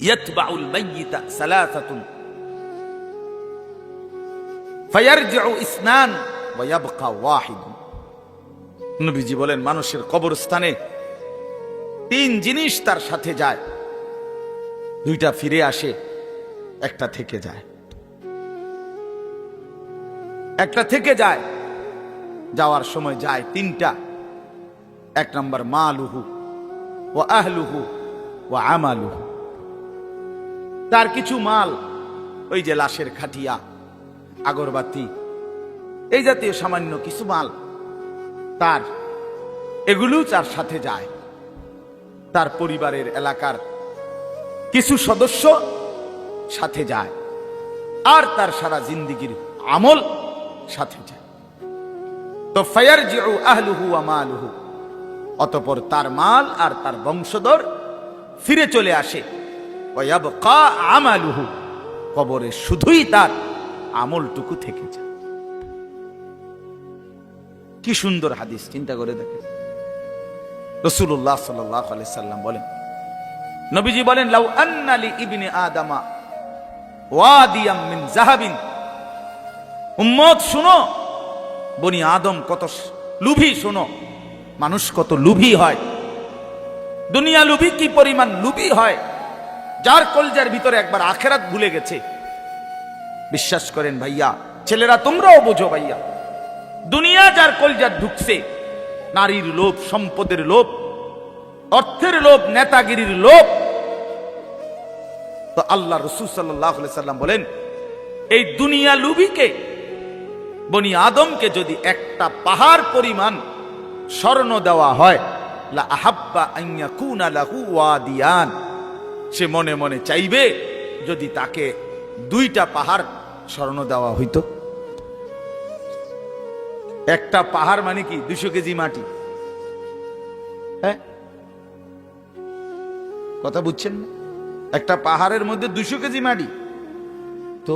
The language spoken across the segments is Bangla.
ইয়াতবাউল মাইয়িতা সালাসাতুন ফায়ারজিউ ইসনান ওয়া ইয়াবকা ওয়াহিদ। নবীজি বলেন মানুষের কবরস্থানে তিন জিনিস তার সাথে যায়, দুইটা ফিরে আসে, একটা থেকে যায়। একটা থেকে যায়, যাওয়ার সময় যায় তিনটা। এক নম্বর মালুহু ওয়া আহলুহু ওয়া আমালুহু, তার কিছু মাল, ওই যে লাশের খাটিয়া, আগরবাতি, এই জাতীয় সামান্য কিছু মাল তার, এগুলো তার সাথে যায়। তার পরিবারের এলাকার কিছু সদস্য সাথে যায়, আর তার সারা জিন্দেগীর আমল সাথে যায়। তো ফায়ারজিউ আহলুহু ওয়া মালুহু, অতঃপর তার মাল আর তার বংশধর ফিরে চলে আসে। ওয়া ইয়াবকা আমালুহু, কবরে শুধুই তার আমলটুকু থেকে যায়। কি সুন্দর হাদিস, চিন্তা করে দেখেন। রাসূলুল্লাহ সাল্লাল্লাহু আলাইহি সাল্লাম বলেন, নবীজি বলেন, লাউ আন্না লি ইবনি আদামা ওয়াদিয়াম মিন যাহাবিন। উম্মত শুনো, বনি আদম কত লুভী, শোনো মানুষ কত লুভী হয়, দুনিয়া লুভী কি পরিমাণ লুভী হয়, যার কলজার ভিতরে একবার আখিরাত ভুলে গেছে। বিশ্বাস করেন ভাইয়া, ছেলেরা তোমরাও বোঝো ভাইয়া, দুনিয়া যার কলজার ঢুকছে, নারীর লোভ, সম্পদের লোভ, অর্থের লোভ, নেতাগিরির লোভ, তো আল্লাহ রাসূল সাল্লাল্লাহু আলাইহি সাল্লাম বলেন, এই দুনিয়া লুভিকে, বনি আদমকে যদি একটা পাহাড় পরিমাণ স্বর্ণ দেওয়া হয়, লা আহাব্বা আন ইয়াকুনা লাহু ওয়াদিয়ান, সে মনে মনে চাইবে যদি তাকে দুইটা পাহাড় স্বর্ণ দেওয়া হইতো। একটা পাহাড় মানে কি 200 কেজি মাটি, হ্যাঁ কথা বুঝছেন না? একটা পাহাড়ের মধ্যে 200 কেজি মাটি, তো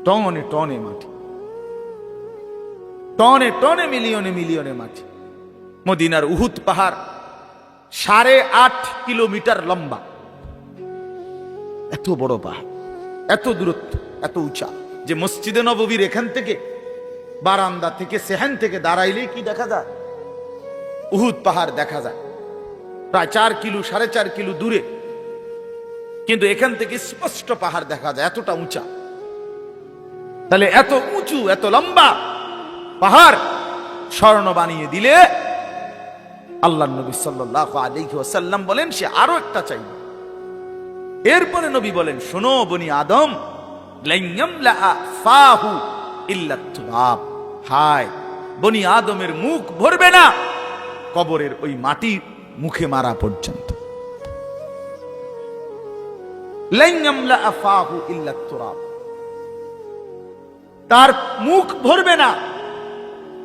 টনে টনে মাটি, টনে টনে, মিলিয়নে মিলিয়নে মাটি। মদিনার উহুদ পাহাড় 8.5 কিলোমিটার লম্বা, এত বড় পাহাড়, এত দূরত্ব, এত উঁচা, যে মসজিদে নববীর এখান থেকে, বারান্দা থেকে, সেহান থেকে দাঁড়াইলেই কি দেখা যায়? উহুদ পাহাড় দেখা যায়, প্রায় 4 কিলো 4.5 কিলো দূরে, কিন্তু এখান থেকে স্পষ্ট পাহাড় দেখা যায়, এতটা উঁচা। তাহলে এত উঁচু, এত লম্বা পাহাড় স্বর্ণ বানিয়ে দিলে আল্লাহর নবী সাল্লাল্লাহু আলাইহি ওয়াসাল্লাম বলেন সে আরো একটা চাইবে। এরপরে নবী বলেন, শোনো বনি আদম, লান ইয়ামলা ফাহু ইল্লা তুরাব, হায় বনি আদমের মুখ ভরবে না কবরের ওই মাটি মুখে মারা পর্যন্ত। লান ইয়ামলা ফাহু ইল্লা তুরাব, তার মুখ ভরবে না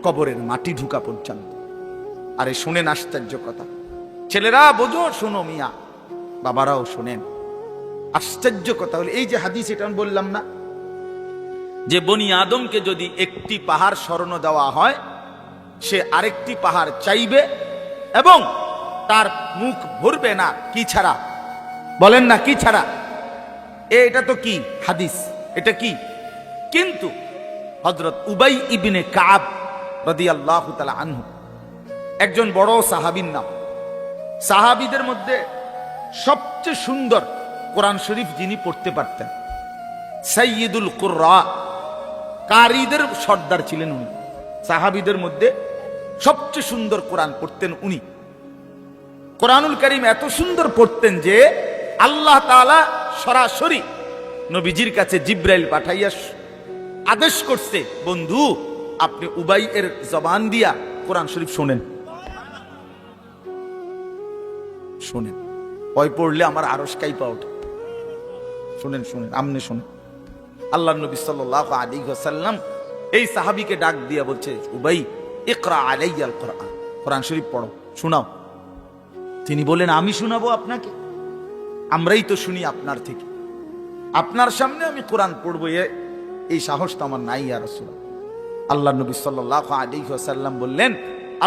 কবরের মাটি ঢুকা পর্যন্ত। আরে শুনেন আশ্চর্য কথা, ছেলেরা বোঝো, শোনো মিয়া, বাবারাও শোনেন। আশ্চর্য কথা হলো, এই যে হাদিস, এটা আমি বললাম না যে বনি আদমকে যদি একটি পাহাড় স্বর্ণ দেওয়া হয়, সে আরেকটি পাহাড় চাইবে এবং তার মুখ ভরবে না, কি ছাড়া? বলেন না কি ছাড়া? এটা তো কি হাদিস, এটা কি? কিন্তু হযরত উবাই ইবনে কাব রাদিয়াল্লাহু তাআলা আনহু, একজন বড় সাহাবীর নাম, সাহাবীদের মধ্যে সবচেয়ে সুন্দর কোরআন শরীফ যিনি পড়তে পারতেন, সাইয়্যিদুল কুররা, কারীদের সর্দার ছিলেন উনি। সাহাবীদের মধ্যে সবচেয়ে সুন্দর কোরআন পড়তেন উনি। কোরআনুল কারীম এত সুন্দর পড়তেন যে আল্লাহ তাআলা সরাসরি নবীজির কাছে জিবরাইল পাঠাইয়া আদেশ করছে, বন্ধু আপনি উবাই এর জবান দিয়া কোরআন শরীফ শোনেন, শোনেন, ওই পড়লে আমার আরশ কাইপা ওঠে, শুনেন শুনেন, আমনে শুনেন। আল্লাহর নবী সাল্লাল্লাহু আলাইহি ওয়াসাল্লাম এই সাহাবীকে ডাক দিয়া বলছে, উবাই ইকরা আলাইয়াল কোরআন, কোরআন শরীফ পড়ো, শোনাও। তিনি বলেন, আমি শোনাবো আপনাকে? আমরাই তো শুনি আপনার থেকে, আপনার সামনে আমি কোরআন পড়বো, এই সাহস তো আমার নাই ইয়া রাসূলুল্লাহ। আল্লাহর নবী সাল্লাল্লাহু আলাইহি ওয়াসাল্লাম বললেন,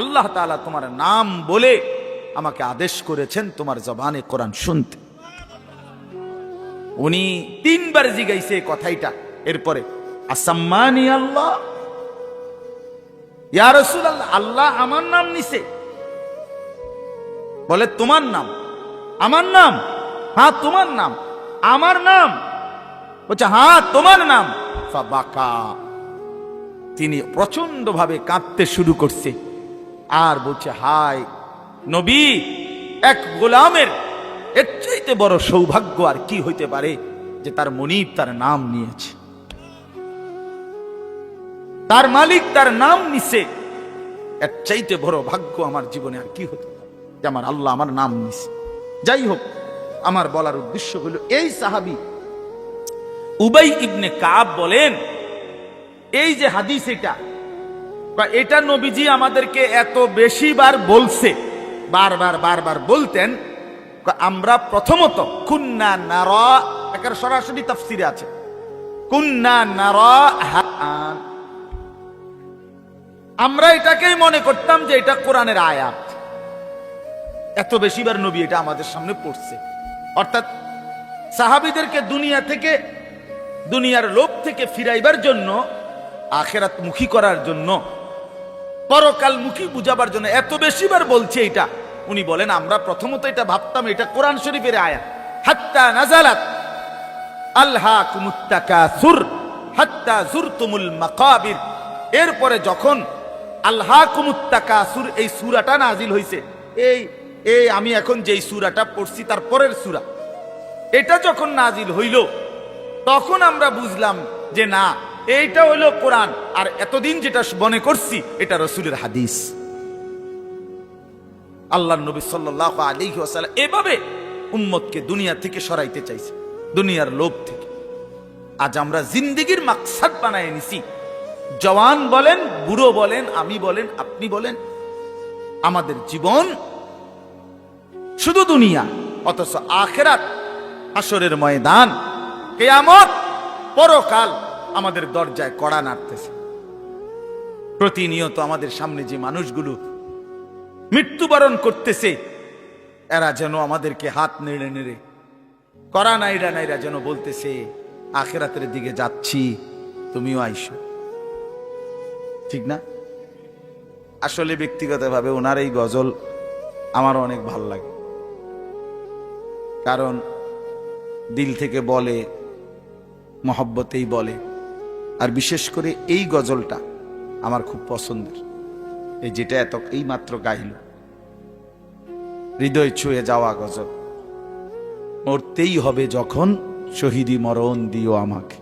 আল্লাহ তাআলা তোমার নাম বলে আমাকে আদেশ করেছেন তোমার জবানে কোরআন শুনতে। উনি 3 বার জিগাইছে কথাইটা। এরপরে আসাম্মানি আল্লাহ, ইয়া রাসূলুল্লাহ, আল্লাহ আমার নাম নিছে? বলে তোমার নাম? আমার নাম? হ্যাঁ তোমার নাম। আমার নাম? বলছে হ্যাঁ তোমার নাম। ফাবাকা, তিনি প্রচন্ড ভাবে কাঁদতে শুরু করছে আর বলছে হায় নবী, এক গোলামের এর চাইতে বড় সৌভাগ্য আর কি হইতে পারে যে তার মনিব তার নাম নিয়েছে, তার মালিক তার নাম নিছে। এর চাইতে বড় ভাগ্য আমার জীবনে আর কি হতে পারে যে আমার আল্লাহ আমার নাম নিছে। যাই হোক, আমার বলার উদ্দেশ্য হলো এই সাহাবী উবাই ইবনে কাব বলেন, এই যে হাদিস এটা নবীজি আমাদেরকে এত বেশি বার বলছে, বারবার বলতেন। আমরা প্রথমত কুন্না নারা, এর সরাসরি তাফসিরে আছে কুন্না নারা, আমরা এটাকেই মনে করতাম যে এটা কোরআনের আয়াত। এত বেশিবার নবী এটা আমাদের সামনে পড়ছে। অর্থাৎ সাহাবীদেরকে দুনিয়া থেকে, দুনিয়ার লোভ থেকে ফিরাইবার জন্য, আখিরাত মুখী করার জন্য, পরকাল মুখী বুঝাবার জন্য এত বেশিবার বলছে এটা। উনি বলেন আমরা প্রথমত এটা ভাবতাম এটা কোরআন শরীফের আয়াত। হাত্তা নাজালাত আলহাকুমুত তাকাসুর হাত্তা যুরতুমুল মাকাবির, এরপরে যখন আলহাকুমুত তাকাসুর এই সূরাটা নাজিল হইছে, এই আমি এখন যেই সূরাটা পড়ছি তার পরের সূরা, এটা যখন নাজিল হইল তখন আমরা বুঝলাম যে না, এইটা হইলো কোরআন, আর এতদিন যেটা মনে করছি এটা রাসূলের হাদিস। আল্লাহর নবী সাল্লাল্লাহু আলাইহি ওয়াসাল্লাম এভাবে উম্মতকে দুনিয়া থেকে সরাইতে চাইছে, দুনিয়ার লোভ থেকে। আজ আমরা জিন্দেগির মাকসাদ বানায় নিছি। জওয়ান বলেন, বুড়ো বলেন, আমি বলেন, আপনি বলেন, আমাদের জীবন শুধু দুনিয়া, অথচ আখিরাত, হাসরের ময়দান, কিয়ামত, পরকাল আমাদের দরজায় কড়া নাড়তেছে। প্রতিনিয়ত আমাদের সামনে যে মানুষগুলো মৃত্যুবরণ করতেছে, এরা যেন আমাদেরকে হাত নেড়ে নেড়ে, কড়া নাইরা নাইরা যেন বলতেছে আখিরাতের দিকে যাচ্ছি, তুমিও আইসো। ঠিক না? আসলে ব্যক্তিগতভাবে ওনার এই গজল আমার অনেক ভাল লাগে, কারণ দিল থেকে বলে, মহব্বতেই বলে। আর বিশেষ করে এই গজলটা আমার খুব পছন্দের, এই যেটা এই মাত্র গাইল, হৃদয় ছুঁয়ে যাওয়া গজল। মরতেই হবে যখন শহীদি মরণ দিও আমাকে।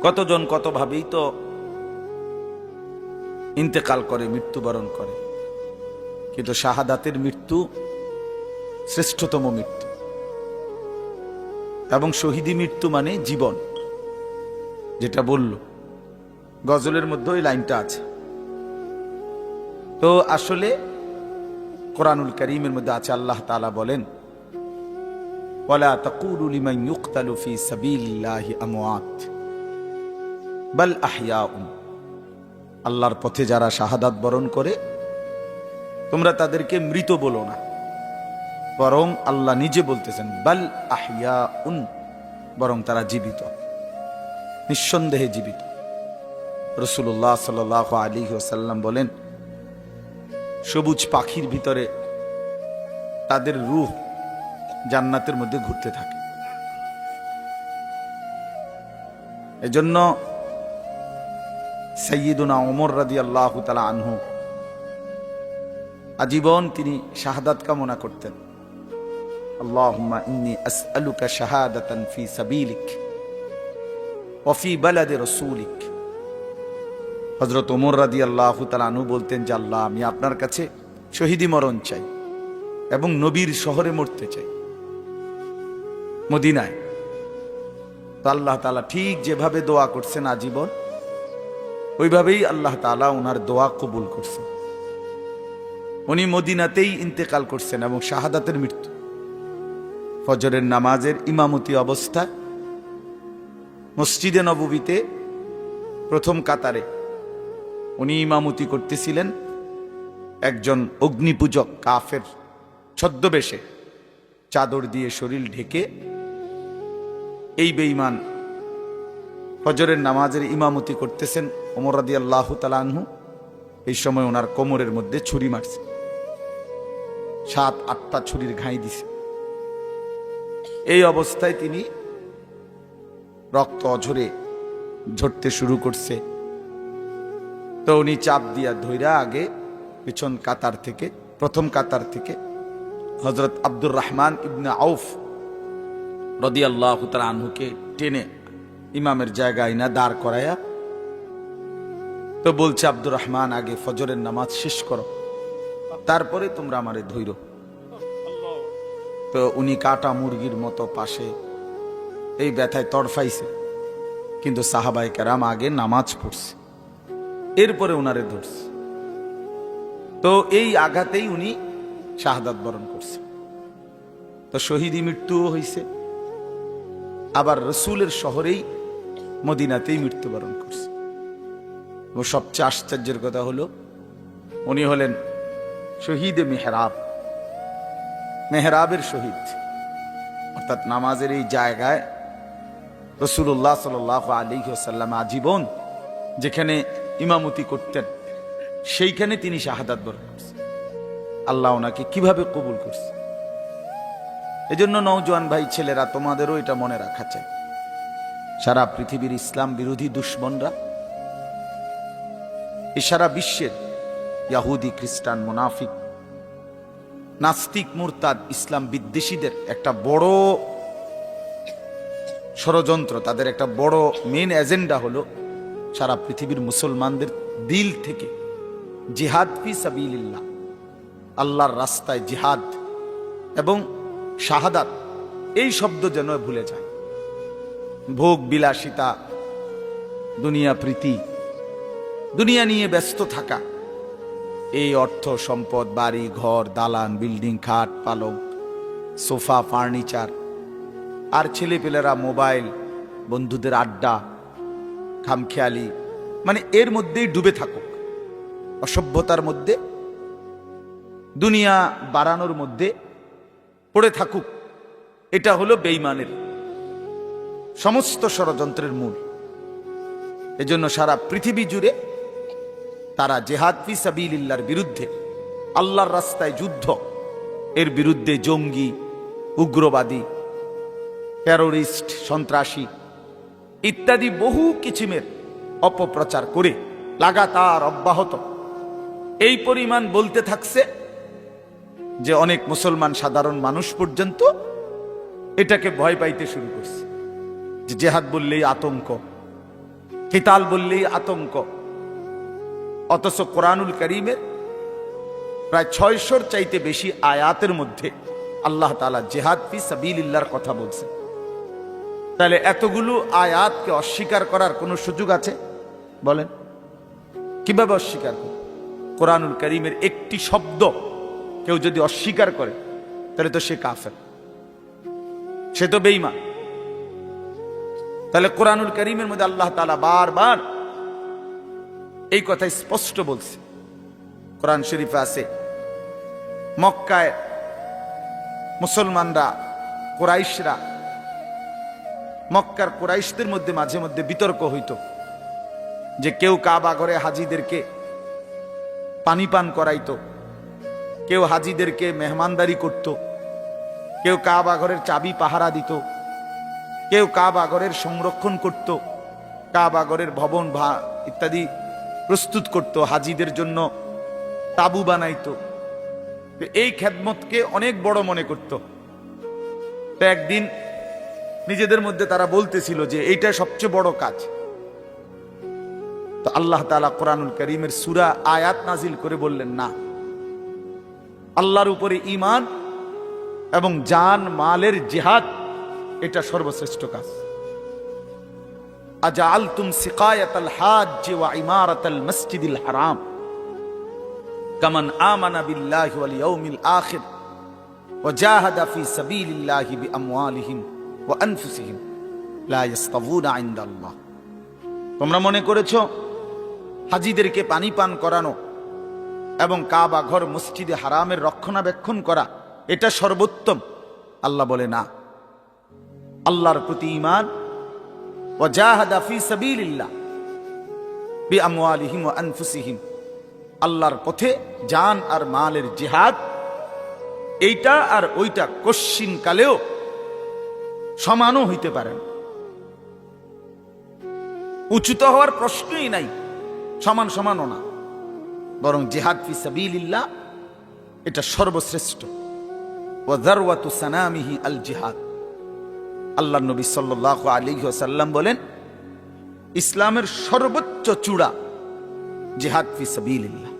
কতজন কত ভাবেই তো ইন্তেকাল করে, মৃত্যুবরণ করে, কিন্তু শাহাদাতের মৃত্যু শ্রেষ্ঠতম মৃত্যু। এবং শহীদি মৃত্যু মানে জীবন, যেটা বলল গজলের মধ্যে ওই লাইনটা আছে। তো আসলে কোরআনুল কারীমের মধ্যে আছে, আল্লাহ তাআলা বলেন ওয়ালা তাকুলু লিমান ইউকতালু ফি সাবিলিল্লাহি আমওয়াত বাল আহইয়াউন, আল্লাহর পথে যারা শাহাদাত বরণ করে তোমরা তাদেরকে মৃত বলো না, বরং আল্লাহ নিজে বলতেছেন বাল আহইয়াউন, বরং তারা জীবিত, নিঃসন্দেহে জীবিত। রাসূলুল্লাহ সাল্লাল্লাহু আলাইহি ওয়াসাল্লাম বলেন সবুজ পাখির ভিতরে তাদের রূহ জান্নাতের মধ্যে ঘুরতে থাকে। এজন্য সাইয়্যিদুনা ওমর রাদিয়াল্লাহু তাআলা আনহু আজীবন তিনি শাহাদাত কামনা করতেন। আল্লাহুম্মা ইন্নী আসআলুকা শাহাদাতান ফি সাবিলিক ওয়া ফি বালাদি রাসূলিক। হযরত ওমর রাদিয়াল্লাহু তাআলা আনহু বলতেন যে আল্লাহ, আমি আপনার কাছে শহীদি মরণ চাই এবং নবীর শহরে মরতে চাই, মদিনায়। তো আল্লাহ তাআলা ঠিক যেভাবে দোয়া করছেন আজীবন, ওইভাবেই আল্লাহ তাআলা ওনার দোয়া কবুল করছেন। উনি মদিনাতেই ইন্তেকাল করছেন এবং শাহাদাতের মৃত্যু। ফজরের নামাজের ইমামতি অবস্থা মসজিদে নববীতে প্রথম কাতারে উনি ইমামতি করতেছিলেন। একজন অগ্নিপূজক কাফের ছদ্মবেশে চাদর দিয়ে শরীর ঢেকে এই বেঈমান ফজরের নামাজের ইমামতি করতেছেন ওমর রাদিয়াল্লাহু তাআলা আনহু। এই সময় ওনার কোমরের মধ্যে ছুরি মারছে, 7-8টা ছুরির ঘাই দিছে। এই অবস্থায় তিনি রক্ত অঝরে ঝরতে শুরু করছে। তো উনি চাপ দিয়া ধইরা আগে পিছন কাতার থেকে, প্রথম কাতার থেকে হযরত আব্দুর রহমান ইবনে আউফ রাদিয়াল্লাহু তাআলা আনহুকে টেনে ইমামের জায়গায় না দাঁড় করায়া তো বলছে, আব্দুর রহমান আগে ফজরের নামাজ শেষ করো, তারপরে তোমরা আমারে ধইর। তো উনি কাটা মুরগির মতো পাশে এই ব্যথায় তড়ফাইছে, কিন্তু সাহাবায়ে কেরাম আগে নামাজ পড়ছে, এরপরে উনারে ধরছে। তো এই আঘাতেই উনি শাহাদাত বরণ করছে। তো শহীদি মৃত্যুও হয়েছে, আবার রসুলের শহরেই মদিনাতেই মৃত্যুবরণ করছে। ও সবচেয়ে আশ্চর্যের কথা হলো উনি হলেন শহীদে মেহরাব, মেহরাবের শহীদ, অর্থাৎ নামাজের এই জায়গায় রাসূলুল্লাহ সাল্লাল্লাহু আলাইহি ওয়াসাল্লাম আজীবন যেখানে ইমামতি করতেন সেইখানে তিনি শাহাদাত বরণ করছেন। আল্লাহ ওনাকে কিভাবে কবুল করছে। এজন্য নওজোয়ান ভাই ছেলেরা, তোমাদেরও এটা মনে রাখা চাই, সারা পৃথিবীর ইসলাম বিরোধী দুশ্মনরা, এই সারা বিশ্বের ইহুদি, খ্রিস্টান, মুনাফিক, নাস্তিক, মুরতাদ, ইসলাম বিদ্বেষীদের একটা বড় ষড়যন্ত্র, তাদের একটা বড় মেন এজেন্ডা হলো সারা পৃথিবীর মুসলমানদের দিল থেকে জিহাদ ফি সাবিলিল্লাহ, আল্লাহর রাস্তায় জিহাদ এবং শাহাদাত এই শব্দ যেন ভুলে যায়। ভোগ বিলাসিতা, দুনিয়া প্রীতি, দুনিয়া নিয়ে ব্যস্ত থাকা, এই অর্থ সম্পদ, বাড়ি ঘর, দালান, বিল্ডিং, খাট পালং, সোফা, ফার্নিচার, আর ছেলেপেলেরা মোবাইল, বন্ধুদের আড্ডা, খামখেয়ালি, মানে এর মধ্যেই ডুবে থাকুক, অসভ্যতার মধ্যে, দুনিয়া বাড়ানোর মধ্যে পড়ে থাকুক, এটা হলো বেঈমানের সমস্ত ষড়যন্ত্রের মূল। এজন্য সারা পৃথিবী জুড়ে তারা জিহাদ ফি সাবিলিল্লাহর বিরুদ্ধে, আল্লাহর রাস্তায় যুদ্ধ, এর বিরুদ্ধে জঙ্গি, উগ্রবাদী, টেরোরিস্ট, সন্ত্রাসী ইত্যাদি বহু কিছিমের অপপ্রচার করে লাগাতার অব্যাহত এই পরিমাণ বলতে থাকছে যে অনেক মুসলমান সাধারণ মানুষ পর্যন্ত এটাকে ভয় পাইতে শুরু করছে, যে জিহাদ বললেই আতঙ্ক, কিতাল বললেই আতঙ্ক। অথচ কোরআনুল কারীমের প্রায় 600-র চাইতে বেশি আয়াতের মধ্যে আল্লাহ তাআলা জিহাদ ফি সাবিলিল্লাহর কথা বলছেন। তাহলে এতগুলো আয়াতকে অস্বীকার করার কোনো সুযোগ আছে? বলেন, কিভাবে অস্বীকার করে? কোরআনুল কারীমের একটি শব্দ কেউ যদি অস্বীকার করে তাহলে তো সে কাফের, সে তো বেঈমান। তাহলে কোরআনুল কারীমের মধ্যে আল্লাহ তাআলা বারবার এই কথা স্পষ্ট বলছে। কোরআন শরীফে আছে, মক্কায় মুসলমানরা, কুরাইশরা, মক্কার কুরাইশদের মধ্যে মাঝে মধ্যে বিতর্ক হইত যে কেউ কাবা ঘরে হাজীদেরকে পানি পান করাইতো, কেউ হাজীদেরকে মেহমানদারি করত, কেউ কাবা ঘরের চাবি পাহারা দিত, কেউ কাবা ঘরের সংরক্ষণ করত, কাবা ঘরের ভবন ইত্যাদি প্রস্তুত করত, হাজীদের জন্য তাবু বানাইতো। এই খেদমতকে অনেক বড় মনে করত। তো একদিন নিজেদের মধ্যে তারা বলতেছিল যে এইটা সবচেয়ে বড় কাজ। তো আল্লাহ তাআলা কোরআনুল কারীমের সূরা আয়াত নাজিল করে বললেন, না, আল্লাহর উপরে ঈমান এবং জান মালের জিহাদ এটা সর্বশ্রেষ্ঠ কাজ। আজআলতুম সিকায়াতাল হাজ্জি ওয়া ইমারাতাল মসজিদিল হারাম কামান আমানা বিল্লাহি ওয়াল ইয়াউমিল আখির ওয়া জাহাদা ফি সাবিলিল্লাহি বিআমওয়ালিহিম ওয়া আনফুসিহিম লা ইস্তাউনা ইনদাল্লাহ। তোমরা মনে করেছো হাজীদেরকে পানি পান করানো এবং কাবা ঘর মসজিদে হারামের রক্ষণাবেক্ষণ করা এটা সর্বোত্তম? আল্লাহ বলে না। আল্লাহর প্রতি ঈমান, ওয়াজাহাদা ফি সাবিলিল্লাহ বিআমওয়ালিহিম ওয়া আনফুসিহিম, আল্লাহর পথে জান আর মালের জিহাদ, এইটা আর ওইটা কশ্চিন কালেও সমানও হইতে পারে না। উচ্চত হওয়ার প্রশ্নই নাই, সমান সমানও না, বরং জিহাদ ফি সাবিলিল্লাহ এটা সর্বশ্রেষ্ঠ। ওয়া যারওয়াতু সানামিহি আল জিহাদ। আল্লাহর নবী সাল্লাল্লাহু আলাইহি ওয়াসাল্লাম বলেন, ইসলামের সর্বোচ্চ চূড়া জিহাদ ফি সাবিলিল্লাহ।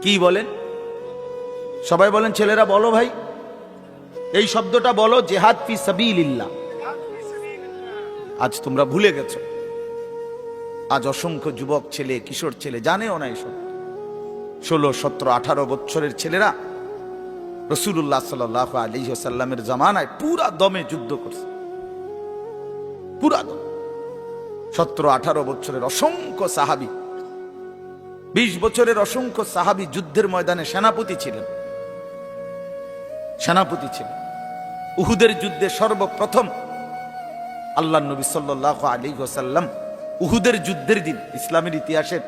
কি বলেন? সবাই বলেন, ছেলেরা বলো ভাই, এই শব্দটা বলো, জিহাদ ফি সাবিলিল্লাহ। আজ তোমরা ভুলে গেছো। আজ অসংখ্য যুবক ছেলে, কিশোর ছেলে জানেও না এসব। 16, 17, 18 বছরের ছেলেরা রাসূলুল্লাহ সাল্লাল্লাহু আলাইহি ওয়াসাল্লামের জামানায় পুরা দমে যুদ্ধ করছে, পুরা দম। 17, 18 বছরের অসংখ্য সাহাবী, 20 বছরের অসংখ্য সাহাবী যুদ্ধের ময়দানে সেনাপতি ছিলেন। উহুদের যুদ্ধে সর্বপ্রথম আল্লাহর নবী সাল্লাল্লাহু আলাইহি ওয়াসাল্লাম উহুদের যুদ্ধের দিন, ইসলামের ইতিহাসের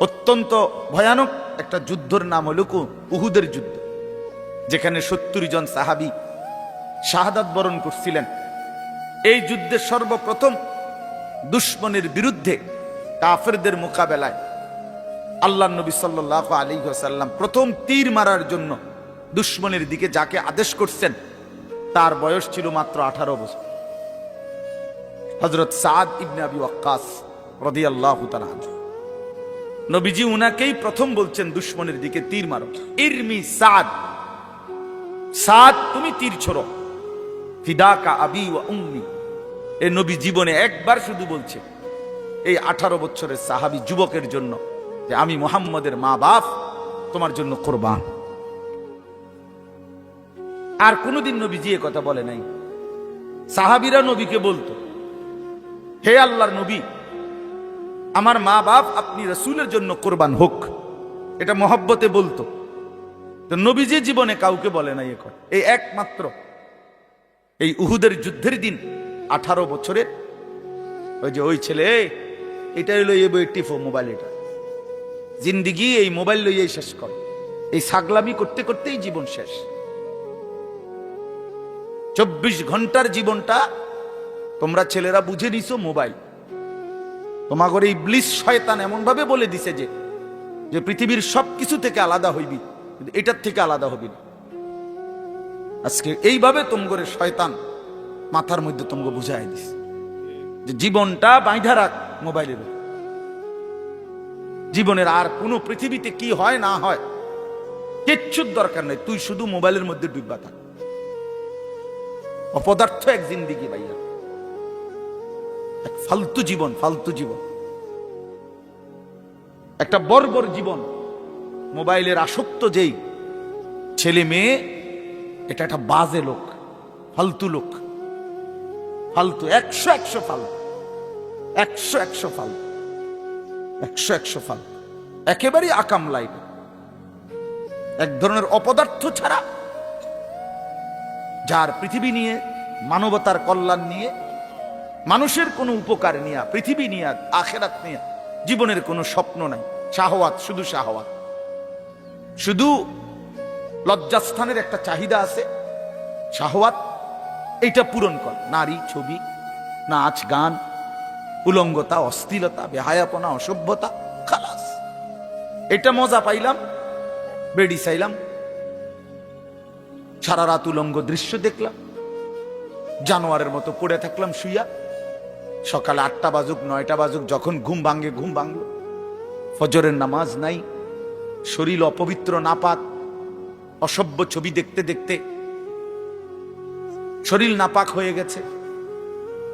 অত্যন্ত ভয়ানক একটা যুদ্ধের নাম হল উহুদের যুদ্ধ, যেখানে 70 জন সাহাবী শাহাদাত বরণ করছিলেন। এই যুদ্ধে সর্বপ্রথম দুশমনের বিরুদ্ধে কাফেরদের মোকাবেলায় আল্লাহর নবী সাল্লাল্লাহু আলাইহি ওয়াসাল্লাম প্রথম তীর মারার জন্য দুশমনের দিকে যাকে আদেশ করছেন, তার বয়স ছিল মাত্র 18 বছর। হযরত সাদ ইবনে আবি ওয়াক্কাস রাদিয়াল্লাহু তাআলা আনহু। নবীজি উনাকেই প্রথম বলছেন, দুশমনের দিকে তীর মারো। ইরমি সাদ, সাদ তুমি তীর ছোড়ো। ফিদাকা আবি ওয়া উম্মি। এই নবী জীবনে একবার শুধু বলছে এই 18 বছরের সাহাবী যুবকের জন্য যে আমি মুহাম্মদের মা বাপ তোমার জন্য কুরবান। আর কোনদিন নবীজি এ কথা বলে নাই। সাহাবীরা নবীকে বলতো, হে আল্লাহর নবী, আমার মা বাপ আপনি রাসূলের জন্য কুরবান হোক, এটা মহব্বতে বলতো। তো নবীজি জীবনে কাউকে বলে নাই এখন। এই একমাত্র এই উহুদের যুদ্ধের দিন 18 বছরের ওই ছেলে, এটা হইলো এই টিফো মোবাইল, এটা জিন্দিগি এই মোবাইল লইয়াই শেষ কর। এই ছাগলামি করতে করতেই জীবন শেষ। 24 ঘন্টার জীবনটা তোমরা ছেলেরা বুঝে নিছো মোবাইল। তোমাগর এই ইবলিস শয়তান এমন ভাবে বলে দিছে যে পৃথিবীর সবকিছু থেকে আলাদা হইবি, কিন্তু এটার থেকে আলাদা হবি না। আজকে এইভাবে তোমগরে শয়তান মাথার মধ্যে তোমকে বুঝাই দিস যে জীবনটা বাইধা রাখ মোবাইলের। জীবনের আর কোনো পৃথিবীতে কি হয় না হয় কিচ্ছুর দরকার নেই, তুই শুধু মোবাইলের মধ্যে ডুববা থাক। অপদার্থ এক জিন্দিগি ভাইয়া, এক ফালতু জীবন, ফালতু জীবন, একটা বর্বর জীবন। মোবাইলের আসক্ত যেই ছেলে মেয়ে, এটা একটা বাজে লোক, ফালতু লোক, ফালতু। 100 ফালতু, 100 ফালতু, 100 ফালতু, একেবারেই আকাম লাইন। এক ধরনের অপদার্থ ছাড়া, যার পৃথিবী নিয়ে, মানবতার কল্যাণ নিয়ে, মানুষের কোনো উপকার নিয়ে, পৃথিবী নিয়ে, আখেরাত নিয়ে জীবনের কোনো স্বপ্ন নাই। শাহওয়াত, শুধু শাহওয়াত, শুধু লজ্জাস্থানের একটা চাহিদা আছে, শাহওয়াত, এইটা পূরণ কর। নারী, ছবি, নাচ, গান, উলঙ্গতা, অশ্লীলতা, বেহায়াপনা, অসভ্যতা, খালাস। এটা মজা পাইলাম, বেডি চাইলাম, সারা রাত উলঙ্গ দৃশ্য দেখলাম, জানোয়ারের মতো পড়ে থাকলাম শুইয়া। সকালে 8টা বাজুক 9টা বাজুক, যখন ঘুম ভাঙে ঘুম ভাঙলো। ফজরের নামাজ নাই, শরীর অপবিত্র, নাপাক, অসভ্য ছবি দেখতে দেখতে শরীর নাপাক হয়ে গেছে।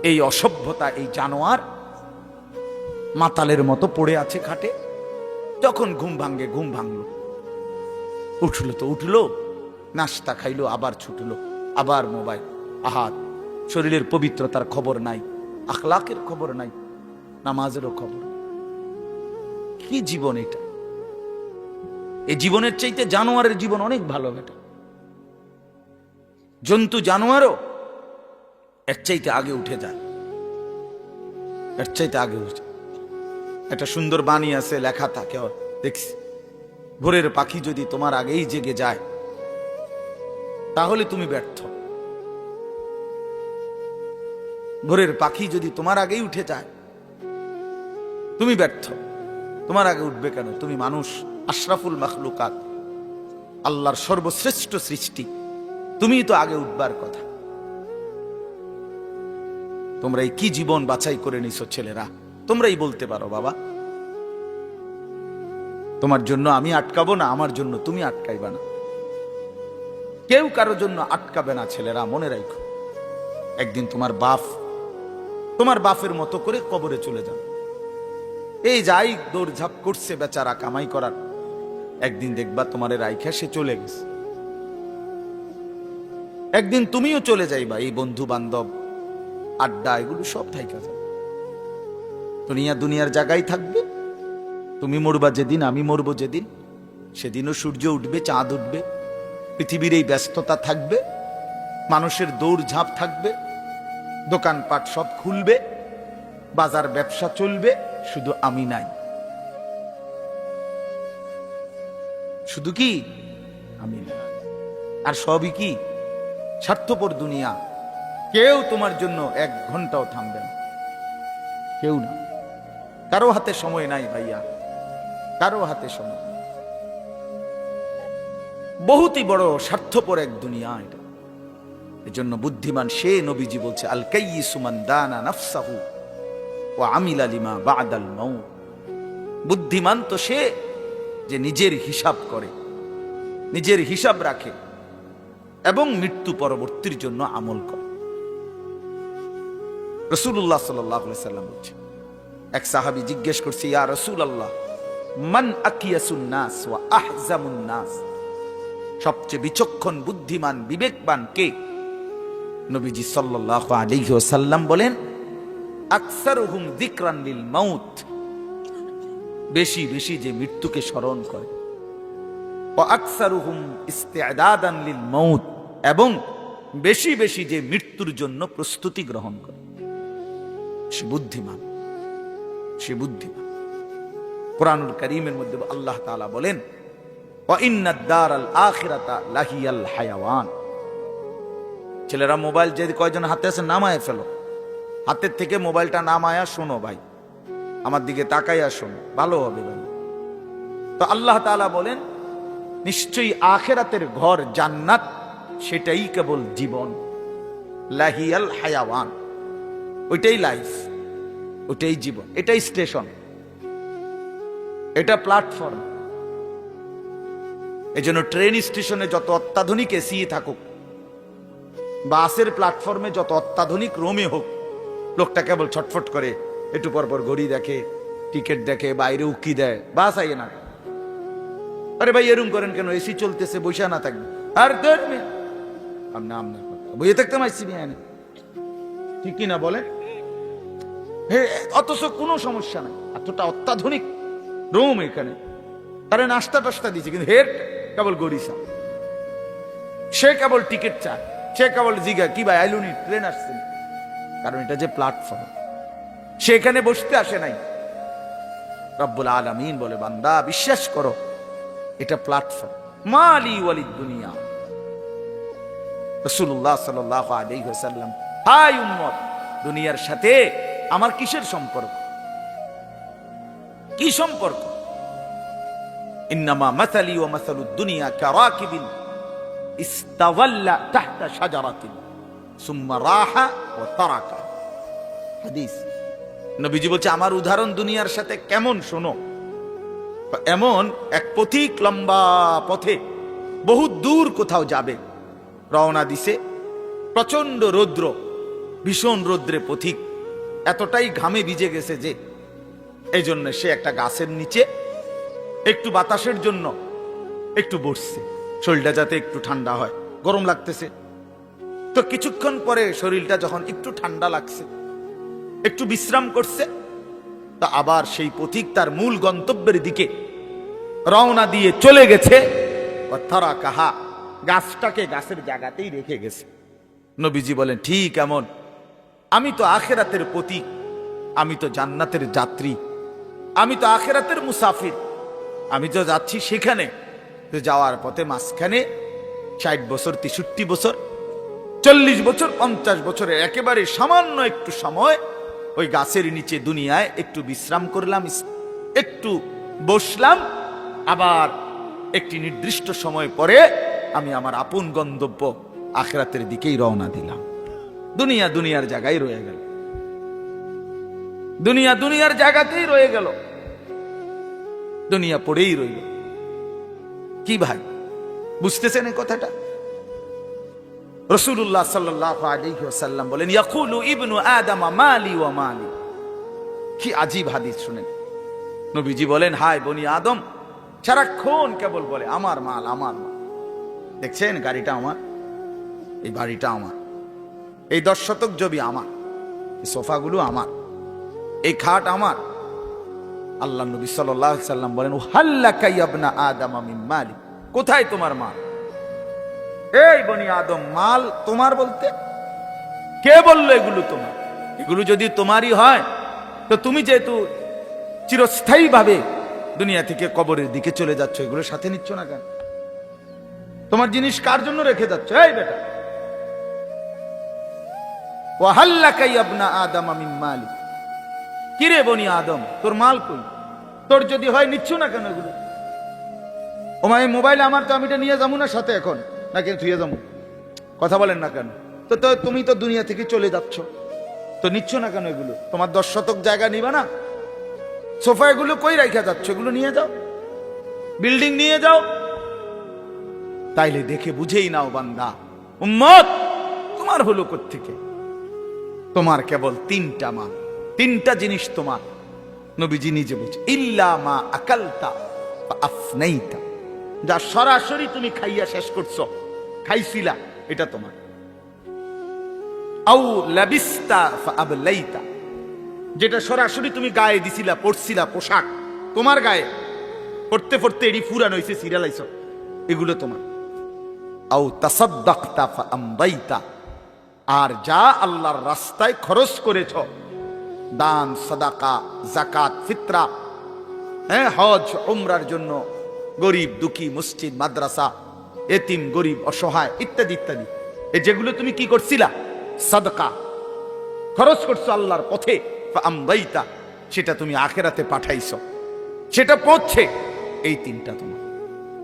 এই অসভ্যতা, এই জানোয়ার মাতালের মতো পড়ে আছে খাটে। যখন ঘুম ভাঙে ঘুম ভাঙলো, উঠলো তো উঠলো, নাস্তা খাইলো, আবার ছুটলো, আবার মোবাইল। আহাত, শরীরের পবিত্রতার খবর নাই, আখলাকের খবর নাই, নামাজেরও খবর। কি জীবন এটা! এই জীবনের চাইতে জানোয়ারের জীবন অনেক ভালো বেটা। জন্তু জানোয়ারও এর চাইতে আগে উঠে যায়, এর চাইতে আগে উঠে। একটা সুন্দর বাণী আছে, লেখা থাকে, দেখছি, ভোরের পাখি যদি তোমার আগেই জেগে যায় তাহলে তুমি ব্যর্থ। ভোরের পাখি যদি তোমার আগেই উঠে যায় তুমি ব্যর্থ। তোমার আগে উঠবে কেন? তুমি মানুষ, আশরাফুল মাখলুকাত, আল্লাহর সর্বশ্রেষ্ঠ সৃষ্টি, তুমিই তো আগে উঠবার কথা। তোমরা এই কি জীবন বাছাই করে নিছো ছেলেরা, তোমরাই বলতে পারো বাবা। তোমার জন্য আমি আটকাবো না, আমার জন্য তুমি আটকাইবা না, কেউ কারোর জন্য আটকাবে না। ছেলেরা মনে রাখো, একদিন তোমার বাপের মতো করে কবরে চলে যাবে। এই যাই দৌড়ঝাঁপ করছে বেচারা কামাই করার, একদিন দেখবা তোমারে রাইখা সে চলে গেছে। একদিন তুমিও চলে যাইবা, এই বন্ধু বান্ধব আড্ডা এগুলো সব থাইকা যাবে। দুনিয়ার জায়গায় থাকবে। তুমি মরবা যেদিন, আমি মরবো যেদিন, সেদিনও সূর্য উঠবে, চাঁদ উঠবে, পৃথিবীর এই ব্যস্ততা থাকবে, মানুষের দৌড়ঝাঁপ থাকবে, দোকানপাট সব খুলবে, বাজার ব্যবসা চলবে, শুধু আমি নাই। শুধু কি আমি নাই, আর সবই কি স্বার্থপর দুনিয়া। কেউ তোমার জন্য 1 ঘন্টাও থামবে না, কেউ না। কারো হাতে সময় নাই ভাইয়া, কারো হাতে সময়। বহুতই বড় স্বার্থপর এক দুনিয়া এটা। এজন্য বুদ্ধিমান সে, নবীজি বলছে, আল কাইয়িসু মান দানা নাফসাহু ওয়া আমিলা লিমা বা'দাল মাউত। বুদ্ধিমান তো সে যে নিজের হিসাব করে, নিজের হিসাব রাখে এবং মৃত্যু পরবর্তীর জন্য আমল করে। রাসূলুল্লাহ সাল্লাল্লাহু আলাইহি সাল্লাম বলছেন, এক সাহাবী জিজ্ঞেস করছে, ইয়া রাসূলুল্লাহ, মান আকিয়াসুন নাস ওয়া আহজামুন নাস? সবচেয়ে বিচক্ষণ, বুদ্ধিমান, বিবেকবান কে? নবীজি সাল্লাল্লাহু আলাইহি ওয়াসাল্লাম বলেন, আকসারুহুম যিকরান লিল মাউত। বেশি বেশি যে মৃত্যুকে স্মরণ করে। ওয়া আকসারুহুম ইস্তি'দাদান লিল মাউত, এবং বেশি বেশি যে মৃত্যুর জন্য প্রস্তুতি গ্রহণ করে। সে বুদ্ধিমান, সে বুদ্ধিমান। কুরআনুল কারীমের মধ্যে আল্লাহ তাআলা বলেন, ওয়া ইন্নাদ দারাল আখিরাতা লাহিয়াল হায়াওয়ান। ছেলেরা মোবাইল যে কয়জন হাতে আছে নামায় ফেলো, হাতের থেকে মোবাইলটা নামায়া শোনো ভাই, আমার দিকে তাকাইয়া শোনো, ভালো হবে ভাই। তো আল্লাহ তাআলা বলেন, নিশ্চয়ই আখিরাতের ঘর জান্নাত, সেটাই কেবল জীবন। লাহিয়াল হায়াওয়ান, ওইটাই লাইফ, ওইটাই জীবন, এটাই স্টেশন, এটা প্ল্যাটফর্ম। এজন্য ট্রেন স্টেশনে যত অত্যাধুনিক এসি থাকুক, বাসের প্ল্যাটফর্মে যত অত্যাধুনিক রুমে হোক, লোকটা কেবল ছটফট করে, একটু পরপর ঘড়ি দেখে, টিকিট দেখে, বাইরে উকি দেয়, বাস আইয়ে না। আরে ভাই এরম করেন কেন? এসি চলতেছে, বসে না থাকবে। আর বইয়ে থাকতে মাইছি ঠিক কিনা বলেন? অথচ কোনো সমস্যা নাই, এতটা অত্যাধুনিক রুম এখানে, তারা নাস্তা টাস্তা দিচ্ছে, কিন্তু হের কেবল গড়িসা, সে কেবল টিকিট চায়, সে কেবল জিগা কি ভাই আইলুনি, ট্রেন আসছে। কারণ এটা যে প্ল্যাটফর্ম, সেখানে বসতে আসে নাই। রব্বুল আলামিন বলে, বান্দা বিশ্বাস করো, এটা প্ল্যাটফর্ম। মালি ওয়ালিদ দুনিয়া। রাসূলুল্লাহ সাল্লাল্লাহু আলাইহি ওয়াসাল্লাম, হাই উম্মত, দুনিয়ার সাথে আমার কিসের সম্পর্ক? কি সম্পর্ক? ইন্নামা মাসালি ওয়া মাসালুদ দুনিয়া কারাকিবিন ইস্তাওয়াল্লা তাহতা শাজারাতিন সুম্মা রাহা ওয়া তারাকা। হাদিস। নবীজি বলছে, আমার উদাহরণ দুনিয়ার সাথে কেমন শোনো। এমন এক পথিক লম্বা পথে বহু দূর কোথাও যাবে, রওনা দিছে, প্রচন্ড রৌদ্র, ভীষণ রৌদ্রে পথিক এতটাই ঘামে ভিজে গেছে যে এই জন্য সে একটা গাছের নিচে একটু বাতাসের জন্য একটু বসছে, শরীরটা যাতে একটু ঠান্ডা হয়, গরম লাগতেছে। তো কিছুক্ষণ পরে শরীরটা যখন একটু ঠান্ডা লাগছে, একটু বিশ্রাম করছে, তা আবার সেই পথিক তার মূল গন্তব্যের দিকে রওনা দিয়ে চলে গেছে, তারা কাহা, গাছটাকে গাছের জায়গাতেই রেখে গেছে। নবীজি বলেন, ঠিক এমন আমি তো আখিরাতের প্রতীক, আমি তো জান্নাতের যাত্রী, আমি তো আখিরাতের মুসাফির, আমি তো যাচ্ছি সেখানে। তো যাওয়ার পথে মাঝখানে 60 বছর, 63 বছর, 40 বছর, 50 বছরের একেবারে সামান্য একটু সময় ওই গাছের নিচে দুনিয়ায় একটু বিশ্রাম করলাম, একটু বসলাম, আবার একটি নির্দিষ্ট সময় পরে আমি আমার আপন গন্তব্য আখিরাতের দিকেই রওনা দিলাম। দুনিয়া দুনিয়ার জায়গায় রয়ে গেল, দুনিয়া দুনিয়ার জায়গাতেই রয়ে গেল, দুনিয়া পড়েই রইল। কি ভাই, বুঝতেছেন এই কথাটা? রাসূলুল্লাহ সাল্লাল্লাহু আলাইহি ওয়াসাল্লাম বলেন, ইয়াকুলু ইবনু আদম মালি ওয়া মালি। কি আজীব হাদিস শুনেন। নবীজি বলেন, হায় বনি আদম সারাক্ষণ কেবল বলে আমার মাল, আমার মাল। দেখছেন গাড়িটা আমার, এই বাড়িটা আমার, এই 10 শতক জমি আমার, এই সোফাগুলো আমার, এই খাট আমার। আল্লাহ নবী সাল্লাল্লাহু আলাইহি সাল্লাম বলেন, হাল্লাকা ইবনা আদম মিন মালি, কোথায় তোমার মাল? এই বনি আদম, মাল তোমার বলতে কে বললো এগুলো তোমার? এগুলো যদি তোমারই হয় তো তুমি যেহেতু চিরস্থায়ী ভাবে দুনিয়া থেকে কবরের দিকে চলে যাচ্ছ, এগুলো সাথে নিচ্ছ না কেন? তোমার জিনিস কার জন্য রেখে যাচ্ছ? এই বেটা, ওয়াহাল্লাকা ইবনা আদম মিন মালি, কিরে বনি আদম তোর মাল কই? তোর যদি হয় নিচ্ছ না কেন এগুলো? ওমায় মোবাইল আমার, তো আমি এটা নিয়ে যাবো না সাথে এখন, না কেন থুয়ে যাবো? কথা বলেন না কেন? তো তুমি তো দুনিয়া থেকে চলে যাচ্ছ, তো নিচ্ছ না কেন এগুলো? তোমার 10 শতক জায়গা নিবা না? সোফা এগুলো কই রাখা যাচ্ছ? এগুলো নিয়ে যাও, বিল্ডিং নিয়ে যাও। তাইলে দেখে বুঝেই নাও বান্দা, উম্মত তোমার হলো কোত্থেকে? তোমার কেবল 3টা মাল, 3টা জিনিস তোমার। নবীজি নিজে বলছে, ইল্লা মা আকালতা ফা আফনাইতা, যা সরাসরি তুমি খাইয়া শেষ করছো, খাইছিলা, এটা তোমার। আউ লাবিস্তা ফা আবলাইতা, যেটা সরাসরি তুমি গায়ে দিছিলা, পড়ছিলা, পোশাক তোমার গায়ে, পড়তে পড়তে এডি ফুরান হইছে, সিরিয়ালাইছো, এগুলো তোমার। আউ তাসাদদাকতা ফা আমদাইতা, আর যা আল্লাহর রাস্তায় খরচ করেছ, দান, সাদাকা, যাকাত, ফিতরা, হজ, উমরার জন্য, গরিব দুঃখী, মসজিদ, মাদ্রাসা, এতিম, গরিব, অসহায় ইত্যাদি ইত্যাদি, এই যেগুলো তুমি কি করছিলা? সাদকা, খরচ করছো আল্লাহর পথে, আমদাইতা, সেটা তুমি আখিরাতে পাঠাইছো, সেটা পৌঁছে। এই 3টা তোমার।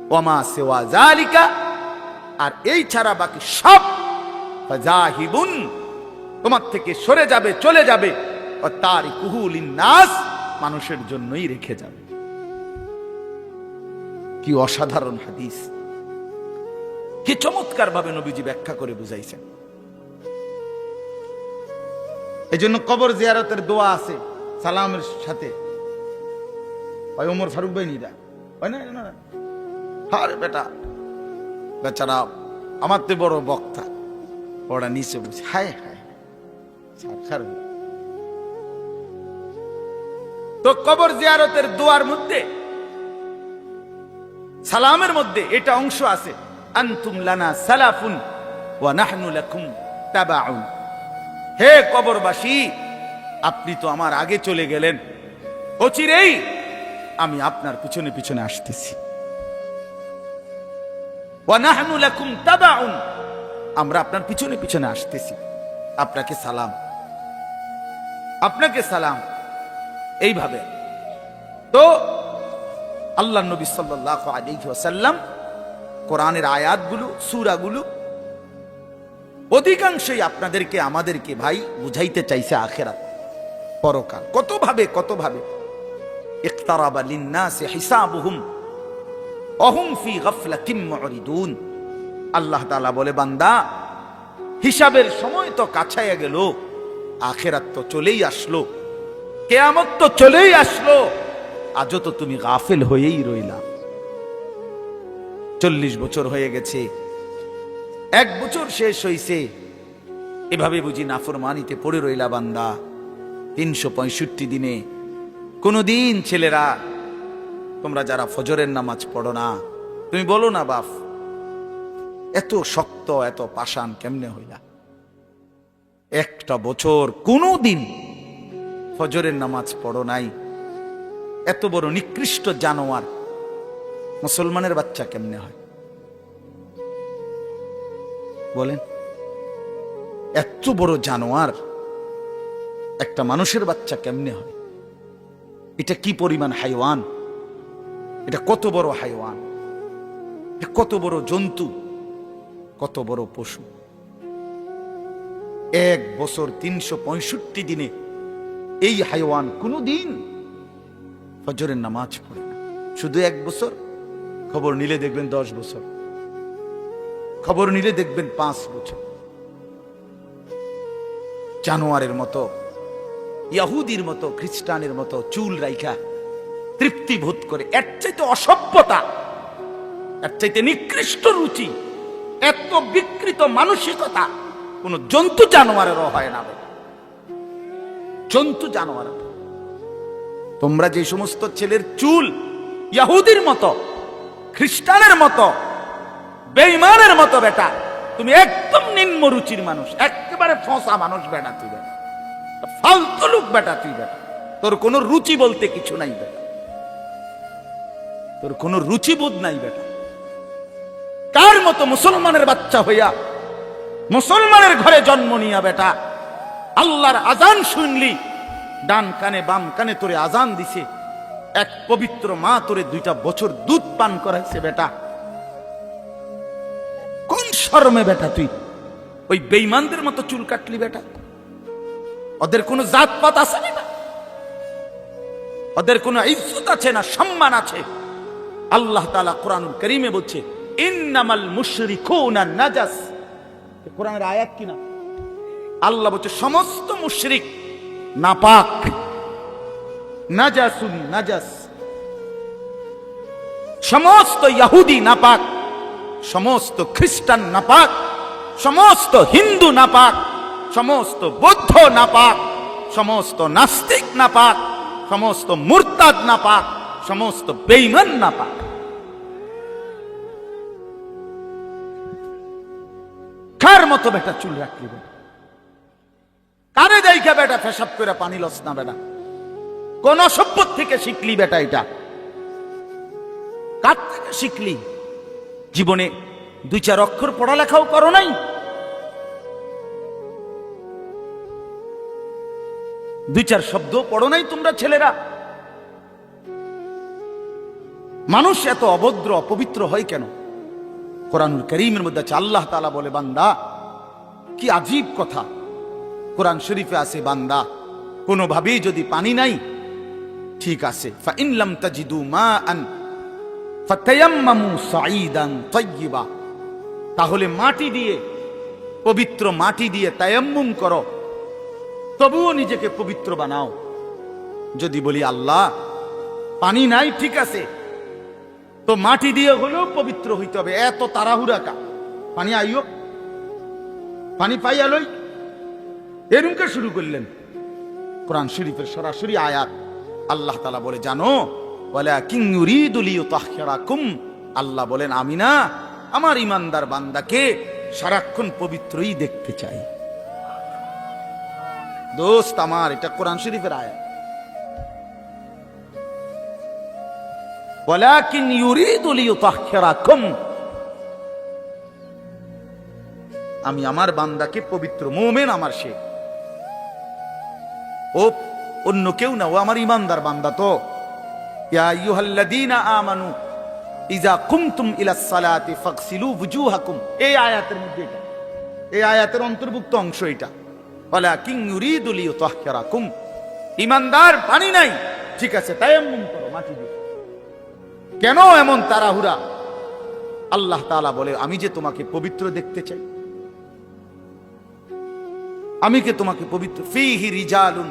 ওয়ামা সিওয়া যালিকা, আর এই ছাড়া বাকি সব ফাজাহিবুন, তোমার থেকে সরে যাবে, চলে যাবে, ও তারিকুহু লিন্নাস, মানুষের জন্যই রেখে যাবে। কি অসাধারণ হাদিস, কি চমৎকার ভাবে নবীজি ব্যাখ্যা করে বুঝাইছেন। এই জন্য কবর জিয়ারতের দোয়া আছে সালামের সাথে। ওমর ফারুক ভাই নিরা হয় না? আরে বেটা, বেচারা আমার তো বড় বক্তা, ওরা নিচে বুঝে, হায় হায়। তো কবর জিয়ারতের দোয়ার মধ্যে, সালামের মধ্যে এটা অংশ আছে, আনতুম লানা সালাফুন ওয়া নাহনু লাকুম তাবাউন। হে কবরবাসী, আপনি তো আমার আগে চলে গেলেন, অচিরেই আমি আপনার পিছনে পিছনে আসতেছি। ওয়া নাহনু লাকুম তাবাউন, আমরা আপনার পিছনে পিছনে আসতেছি। আপনাকে সালাম, আপনাকে সালাম। এইভাবে তো আল্লাহ নবী সাল্লাল্লাহু আলাইহি ওয়াসাল্লাম কোরআনের আয়াতগুলো, সূরাগুলো অধিকাংশই আপনাদেরকে, আমাদেরকে ভাই বুঝাইতে চাইছে আখিরাত, পরকাল। কত ভাবে ইকতারাবা লিন্নাসি হিসাবুহুম ওয়া হুম ফি গাফলাতিন মুরিদুন। আল্লাহ তাআলা বলে, বান্দা হিসাবের সময় তো কাছাইয়া গেল, আখিরাত তো চলেই আসলো, কিয়ামত তো চলেই আসলো, আজও তো তুমি গাফিল হয়েই রইলা। 40 বছর হয়ে গেছে, 1 বছর শেষ হইছে, এভাবে বুঝি নাফরমানিতে পড়ে রইলা বান্দা। 365 দিনে কোনদিন ছেলেরা তোমরা যারা ফজরের নামাজ পড়ো না, তুমি বলো না বাপ এত শক্ত এত পাষাণ কেমনে হইলা? একটা বছর কোনো দিন ফজরের নামাজ পড়ো নাই, এত বড় নিকৃষ্ট জানোয়ার মুসলমানের বাচ্চা কেমনে হয় বলেন? এত বড় জানোয়ার একটা মানুষের বাচ্চা কেমনে হয়? এটা কি পরিমাণ হাইওয়ান, এটা কত বড় হাইওয়ান, কত বড় জন্তু, কত বড় পশু। এক বছর 365 দিনে এই হাইওয়ান কোনদিন ফজরের নামাজ পড়ে না। শুধু এক বছর, খবর নিলে দেখবেন 10 বছর, খবর নিলে দেখবেন 5 বছর। জানোয়ারের মতো, ইহুদির মতো, খ্রিস্টানের মতো চুল রাইখা তৃপ্তি বোধ করে। এর চাইতে অসভ্যতা, এর চাইতে নিকৃষ্ট রুচি, এত বিকৃত মানসিকতা কোন জন্তু জানোয়ারেরও হয় না। জন্তু জানোয়ার। তোমরা যে সমস্ত ছেলের চুল ইহুদির মতো, খ্রিস্টানের মতো, বেঈমানের মতো বেটা, তুমি একদম নিম্ন রুচির মানুষ, একেবারে ফসা মানুষ বেটা, তুই বেটা ফালতু লোক বেটা, তুই বেটা তোর কোনো রুচি বলতে কিছু নাই বেটা, তোর কোনো রুচিবোধ নাই বেটা। কার মতো মুসলমানের বাচ্চা হইয়া মুসলমানের ঘরে জন্ম নিয়া বেটা আল্লাহর আজান শুনলি, ডান কানে বাম কানে তোরে আজান দিছে, এক পবিত্র মা তোরে 2টা বছর দুধ পান করাইছে বেটা, কোন শরমে বেটা তুই ওই বেঈমানদের মতো চুল কাটলি বেটা? ওদের কোনো জাতপাত আছে না, ওদের কোনো ইজ্জত আছে না, সম্মান আছে? আল্লাহ তাআলা কোরআনুল কারীমে বলছে ইন্নামাল মুশরিকুনা নাজাস। কোরআনের আয়াত কিনা? আল্লাহ বলছে সমস্ত মুশরিক নাপাক, নাজাসুন নাজাস। সমস্ত ইহুদি নাপাক, সমস্ত খ্রিস্টান নাপাক, সমস্ত হিন্দু নাপাক, সমস্ত বৌদ্ধ নাপাক, সমস্ত নাস্তিক নাপাক, সমস্ত মুরতাদ নাপাক, সমস্ত বেঈমান নাপাক। কার মতো বেটা চুল রাখলি বেটা? কারে দেখা বেটা পেশাব করে পানি লস না বেটা? কোন সভ্য থেকে শিখলি বেটা এটা? কার থেকে শিখলি? জীবনে 2-4 অক্ষর পড়ালেখাও করো নাই, 2-4 শব্দ পড়ো নাই তোমরা ছেলেরা। মানুষ এত অভদ্র অপবিত্র হয় কেন? কোরআনুল কারীমের মধ্যে আছে, আল্লাহ তাআলা বলে বান্দা, কি আজীব কথা, কোরআন শরীফে আছে বান্দা কোনোভাবেই যদি পানি নাই, ঠিক আছে, ফাইন লাম তাজিদু মাআন ফাতায়াম্মামু সাঈদান তাইয়্যিবা, তাহলে মাটি দিয়ে, পবিত্র মাটি দিয়ে তায়াম্মুম করো, তবুও নিজেকে পবিত্র বানাও। যদি বলি আল্লাহ পানি নাই, ঠিক আছে, তো মাটি দিয়ে হলেও পবিত্র হইতে হবে, এত তাড়াহুড়া কা? পানি আইও, পানি পাইয়া লই, এরকম শুরু করলেন? কোরআন শরীফের সরাসরি আয়াত। আল্লাহ তাআলা বলে জানো, ওয়ালাকিন ইউরিদু লিইউতাহহিরাকুম, আল্লাহ বলেন আমি না আমার ইমানদার বান্দাকে সারাক্ষণ পবিত্রই দেখতে চাই। দোস্ত আমার, এটা কোরআন শরীফের আয়াত। ওয়ালাকিন ইউরিদু লিইউতাহহিরাকুম, আমি আমার বান্দাকে পবিত্র, মুমিন আমার সে, ও অন্য কেউ না, ও আমার ইমানদার বান্দা। তো ইয়া আইয়ুহাল্লাযীনা আমানু ইযা কুমতুম ইলাস সালাতি ফাগসিলু ওয়ুজুহাকুম, এই আয়াতের মধ্যে এটা, এই আয়াতের অন্তর্ভুক্ত অংশ এটা। ওয়ালাকিন ইউরিদু লিইউতাহহিরাকুম, ইমানদার পানি নাই, ঠিক আছে, তায়াম্মুম করো মাটি দিয়ে। কেন এমন তাড়াহুড়া? আল্লাহ তাআলা বলে আমি যে তোমাকে পবিত্র দেখতে চাই, আমি কে তোমাকে পবিত্র। ফীহি রিজালুন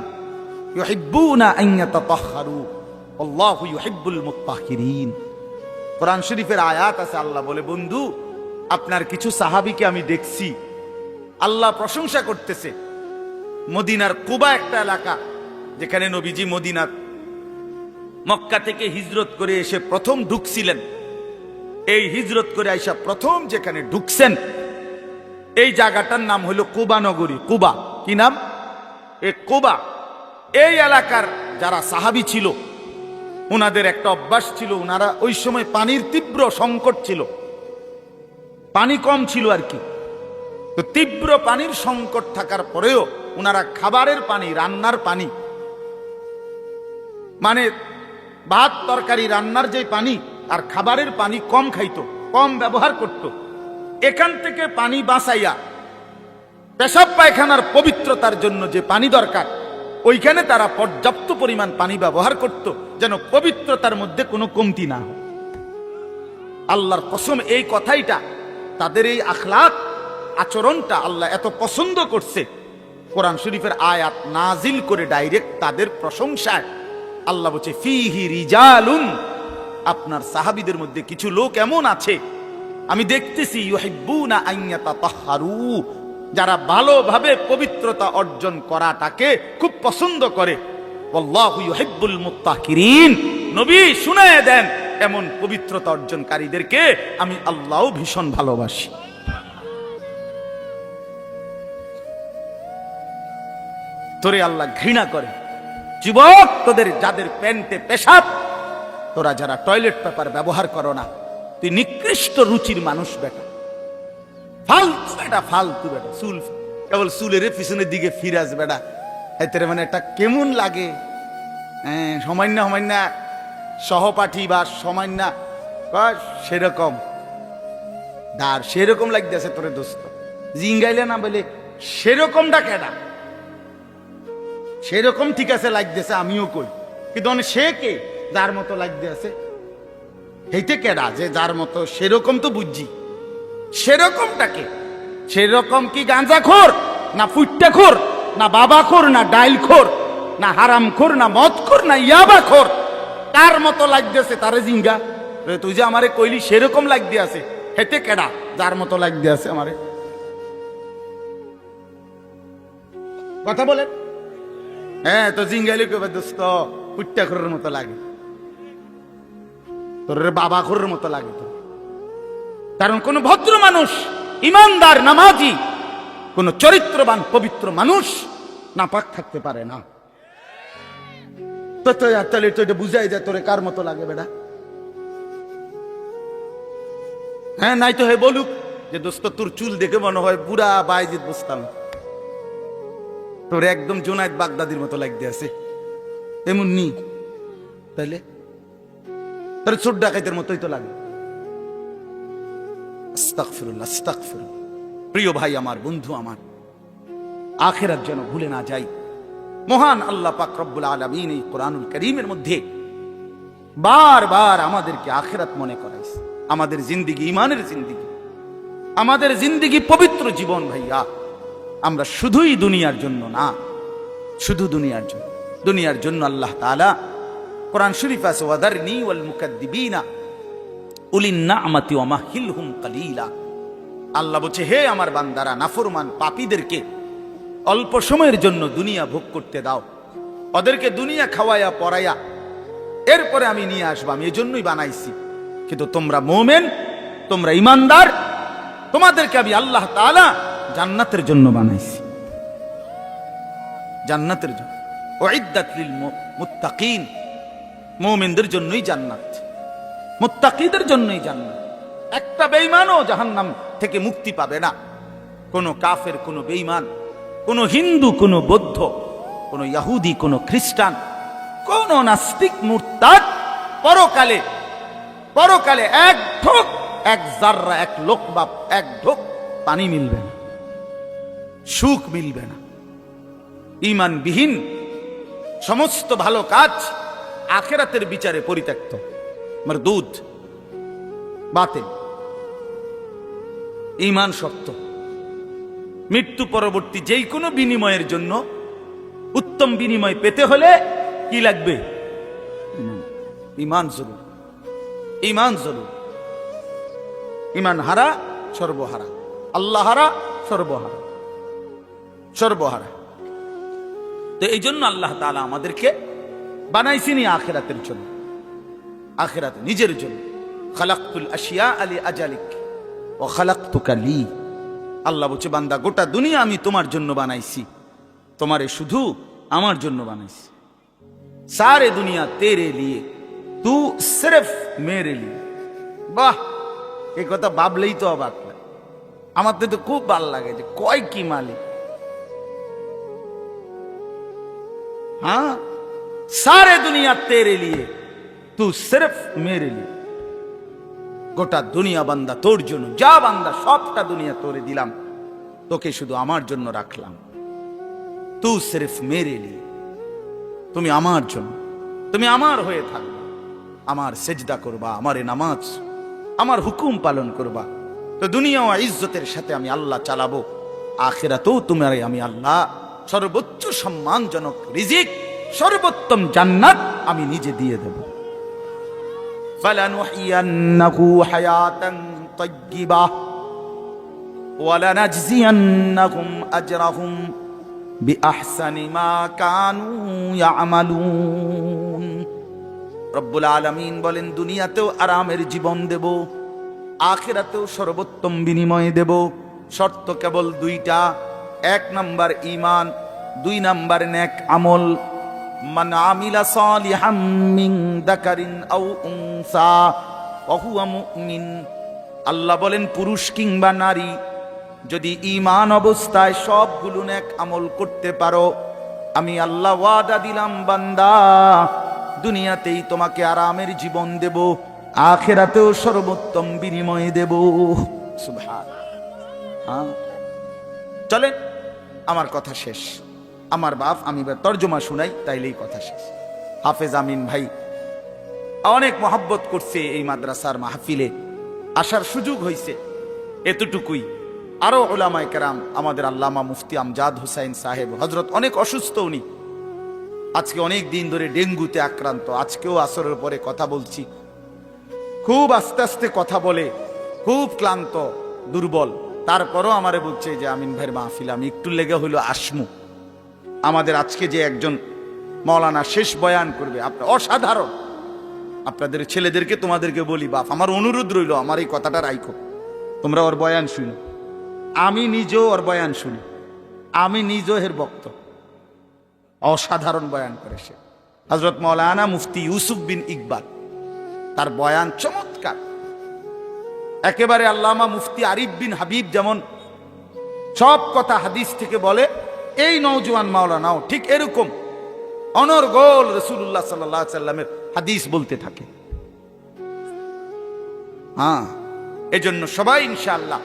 ইউহিব্বুনা আন ইয়াতাতাহহারু আল্লাহু ইউহিব্বুল মুত্তাহহিরিন। কোরআন শরীফের আয়াত আছে, আল্লাহ বলে বন্ধু আপনার কিছু সাহাবীকে আমি দেখছি, আল্লাহ প্রশংসা করতেছে। মদিনার কুবা একটা এলাকা, যেখানে নবীজি মক্কা থেকে হিজরত করে এসে প্রথম ঢুকছিলেন। এই হিজরত করে আইসা প্রথম যেখানে ঢুকছেন এই জায়গাটার নাম হলো কুবা নগরী। কুবা কি নাম? এ কুবা। এই এলাকার যারা সাহাবী ছিল ওনাদের একটা অভ্যাস ছিল, ওনারা ওই সময় পানির তীব্র সংকট ছিল, পানি কম ছিল আর কি। তো তীব্র পানির সংকট থাকার পরেও ওনারা খাবারের পানি, রান্নার পানি, মানে ভাত তরকারি রান্নার যে পানি আর খাবারের পানি কম খাইতো, কম ব্যবহার করত। এখান থেকে পানি বাঁচাইয়া পেশাব পায়খানার পবিত্রতার জন্য যে পানি দরকার ওইখানে তারা পর্যাপ্ত পরিমাণ পানি ব্যবহার করত, যেন পবিত্রতার মধ্যে কোনো কমতি না হয়। আল্লাহর কসম, এই কথাইটা, তাদের এই আখলাক আচরণটা আল্লাহ এত পছন্দ করছে, কোরআন শরীফের আয়াত নাজিল করে ডাইরেক্ট তাদের প্রশংসায় আল্লাহ বলছে ফিহি রিজালুন, আপনার সাহাবীদের মধ্যে কিছু লোক এমন আছে আমি দেখতেছি ইউহিব্বুনা আন ইয়াতাতাহহারু, যারা ভালোভাবে পবিত্রতা অর্জন করাটাকে খুব পছন্দ করে। আল্লাহু ইউহিব্বুল মুত্তাহিরিন, নবী শুনায়ে দেন এমন পবিত্রতা অর্জনকারীদেরকে আমি আল্লাহও ভীষণ ভালোবাসি। তোরে আল্লাহ ঘৃণা করে। যুবক, তোদের যাদের প্যান্টে পেশাব, তোরা যারা টয়লেট পেপার ব্যবহার করো না, তুই নিকৃষ্ট রুচির মানুষ বেটা, ফালতু বেটা, ফালতু বেটা। চুল কেবল চুলের পিছনের দিকে ফিরাস বেটা, এতে মানে একটা কেমন লাগে। সামান্য সামান্য সহপাঠী বা সামান্য সেরকম দার সেরকম লাগতেছে তোরে দোস্ত, জিঙ্গাইলে না বলে সেরকমটা কেডা? সেরকম ঠিক আছে লাগতেছে, আমিও কই, কিন্তু সে কে যার মতো লাগতে আছে? এইতে কেডা যে যার মতো? সেরকম তো বুঝছি, সেরকমটাকে? সেরকম কি গাঁজাখোর না ফুট্টাখোর না বাবাখোর না ডাইলখোর না হারামখোর না মদখোর না ইয়াবাখোর? কার মতো লাগতেছে তারে জিঙ্গা। তুই যে আমারে কইলি সেরকম লাগতে আছে, হেতে কেডা যার মতো লাগতে আছে আমারে? কথা বলেন। হ্যাঁ, তো জিঙ্গাইলে কবে দোস্ত ফুট্টাখোরের মতো লাগে, তোর বাবাখোরের মতো লাগে তো। কারণ কোন ভদ্র মানুষ, ইমানদার, নামাজি, কোন চরিত্রবান পবিত্র মানুষ নাপাক থাকতে পারে না। তো তাহলে তো এটা বুঝাই যায় তোরে কার মতো লাগে বেটা। হ্যাঁ, নাই তো হে বলুক যে দোস্ত তোর চুল দেখে মনে হয় বুড়া বাইজিদ বুঝতাম, তোর একদম জুনায়েদ বাগদাদির মতো লাগতে আছে, এমন নি? তাইলে তোর চোর ডাকাইতের মতোই তো লাগে। আস্তাগফিরুল্লাহ, আস্তাগফিরুল্লাহ। প্রিয় ভাই আমার, বন্ধু আমার, আখিরাত যেন ভুলে না যাই। মহান আল্লাহ পাক রব্বুল আলামিন এই কোরআনুল কারীমের মধ্যে বারবার আমাদেরকে আখিরাত মনে করাইছে। আমাদের জিন্দেগি ঈমানের জিন্দেগি, আমাদের জিন্দেগি পবিত্র জীবন ভাইয়া। আমরা শুধুই দুনিয়ার জন্য না, শুধু দুনিয়ার জন্য, দুনিয়ার জন্য আল্লাহ তাআলা কোরআন শরীফ আছে ওয়াদারনি ওয়াল মুকাদ্দিবিনা উলিন নি'মাতি ওয়া মাহিলহুম কালিলা। আল্লাহ বলছে, হে আমার বান্দারা, নাফরমান পাপীদেরকে অল্প সময়ের জন্য দুনিয়া ভোগ করতে দাও, ওদেরকে দুনিয়া খাওয়ায়া পরায়া এরপরে আমি নিয়ে আসবো, আমি এজন্যই বানাইছি। কিন্তু তোমরা মুমিন, তোমরা ইমানদার, তোমাদেরকে আমি আল্লাহ তাআলা জান্নাতের জন্য বানাইছি, জান্নাতের জন্য। উইদ্দাত লিল মুত্তাকিন, মুমিনদের জন্যই জান্নাত, মুত্তাকিদের জন্যই জান্নাত। একটা বেঈমানও জাহান্নাম থেকে মুক্তি পাবে না। কোন কাফের, কোন বেঈমান, কোন হিন্দু, কোন বৌদ্ধ, কোন ইহুদি, কোন খ্রিস্টান, কোন নাস্তিক মুরতাদ পরকালে, পরকালে এক ঢোক, এক জাররা, এক লোকমা, এক ঢোক পানি মিলবে না, সুখ মিলবে না। ঈমানবিহীন সমস্ত ভালো কাজ আখিরাতের বিচারে পরিত্যক্ত, মারদুদ, বাতিল। ঈমান শক্ত। মৃত্যু পরবর্তী যেই কোনো বিনিময়ের জন্য উত্তম বিনিময় পেতে হলে কি লাগবে? ঈমান জরুর, ঈমান জরুর। ঈমান হারা সর্বহারা, আল্লাহ হারা সর্বহারা, সর্বহারা। তো এই জন্য আল্লাহ তাআলা আমাদেরকে বানাইছিনি আখিরাতের জন্য। আখিরাতে নিজের জন্য। খালাকতুল আশিয়া আলি আজালিক ও খালাকতুকা লি। আল্লাহ বলছে, বান্দা গোটা দুনিয়া আমি তোমার জন্য বানাইছি, তোমারে শুধু আমার জন্য বানাইছি। সারে দুনিয়া তেরে লিয়ে, তু সিরফ মেরে লিয়ে। বাহ, এই কথা ভাবলেই তো অবাক লাগে। আমার তো খুব ভালো লাগে যে কয় কি মালিক। हाँ, सारे दुनिया तेरे लिए, तू सिर्फ मेरे लिए। গোটা দুনিয়া বান্দা তোর জন্য, যা বান্দা সবটা দুনিয়া তোরে দিলাম, তোকে শুধু আমার জন্য রাখলাম। তু সিরফ মেরে লিয়ে, তুমি আমার জন্য, তুমি আমার হয়ে থাকবা, আমার সেজদা করবা, আমারে নামাজ, আমার হুকুম পালন করবা। তো দুনিয়া ও ইজ্জতের সাথে আমি আল্লাহ চালাবো, আখিরাতেও তোমারে আমি আল্লাহ সর্বোচ্চ সম্মানজনক রিজিক, সর্বোত্তম জান্নাত আমি নিজে দিয়ে দেব। ফালানুহিয়ান্নাহু হায়াতান তাইয়্যিবাহ ওয়া লানাজজিয়ান্নাহুম আজরাহুম বিআহসানি মা কানু ইয়ামালুন। রব্বুল আলামিন বলেন, দুনিয়াতেও আরামের জীবন দেব, আখিরাতেও সর্বোত্তম বিনিময় দেব। শর্ত কেবল দুইটা, এক নাম্বার ঈমান, দুই নাম্বার নেক আমল। মান আমিলা সালিহাম মিন যাকারিন আও উনসা ওয়া হুয়া মুমিন। আল্লাহ বলেন, পুরুষ কিংবা নারী যদি ঈমান অবস্থায় সবগুলো নেক আমল করতে পারো, আমি আল্লাহ ওয়াদা দিলাম বান্দা, দুনিয়াতেই তোমাকে আরামের জীবন দেব, আখিরাতেও সর্বোত্তম বিনিময় দেব। সুবহানাল্লাহ। চলেন, আমার কথা শেষ। আমার বাপ, আমি তর্জমা শুনাই, তাইলেই কথা শেষ। হাফেজ আমিন ভাই অনেক মহব্বত করছে, এই মাদ্রাসার মাহফিলে আসার সুযোগ হয়েছে, এতটুকুই। আরো উলামায়ে কেরাম, আমাদের আল্লামা মুফতি আমজাদ হোসাইন সাহেব হযরত অনেক অসুস্থ, উনি আজকে অনেক দিন ধরে ডেঙ্গুতে আক্রান্ত। আজকেও আসরের পরে কথা বলছি, খুব আস্তে আস্তে কথা বলে, খুব ক্লান্ত, দুর্বল। তারপরও আমারে বলছে যে আমিন ভাইয়ের মাহফিল আমি একটু লেগে হইলো আসমু। আমাদের আজকে যে একজন মাওলানা শেষ বয়ান করবে, আপনার অসাধারণ। আপনাদের ছেলেদেরকে তোমাদেরকে বলি, বাপ আমার অনুরোধ রইল, আমার এই কথাটা রাইখো, তোমরা ওর বয়ান শুনো। আমি নিজেও ওর বয়ান শুনি, আমি নিজেও এর বক্ত। অসাধারণ বয়ান করে সে, হযরত মাওলানা মুফতি ইউসুফ বিন ইকবাল, তার বয়ান চমৎকার। একেবারে আল্লামা মুফতি আরিফ বিন হাবিব যেমন সব কথা হাদিস থেকে বলে, এই নওজোয়ান মাওলানাও ঠিক এরকম অনর্গল রাসূলুল্লাহ সাল্লাল্লাহু আলাইহি সাল্লামের হাদিস বলতে থাকে। হ্যাঁ, এজন্য সবাই ইনশাআল্লাহ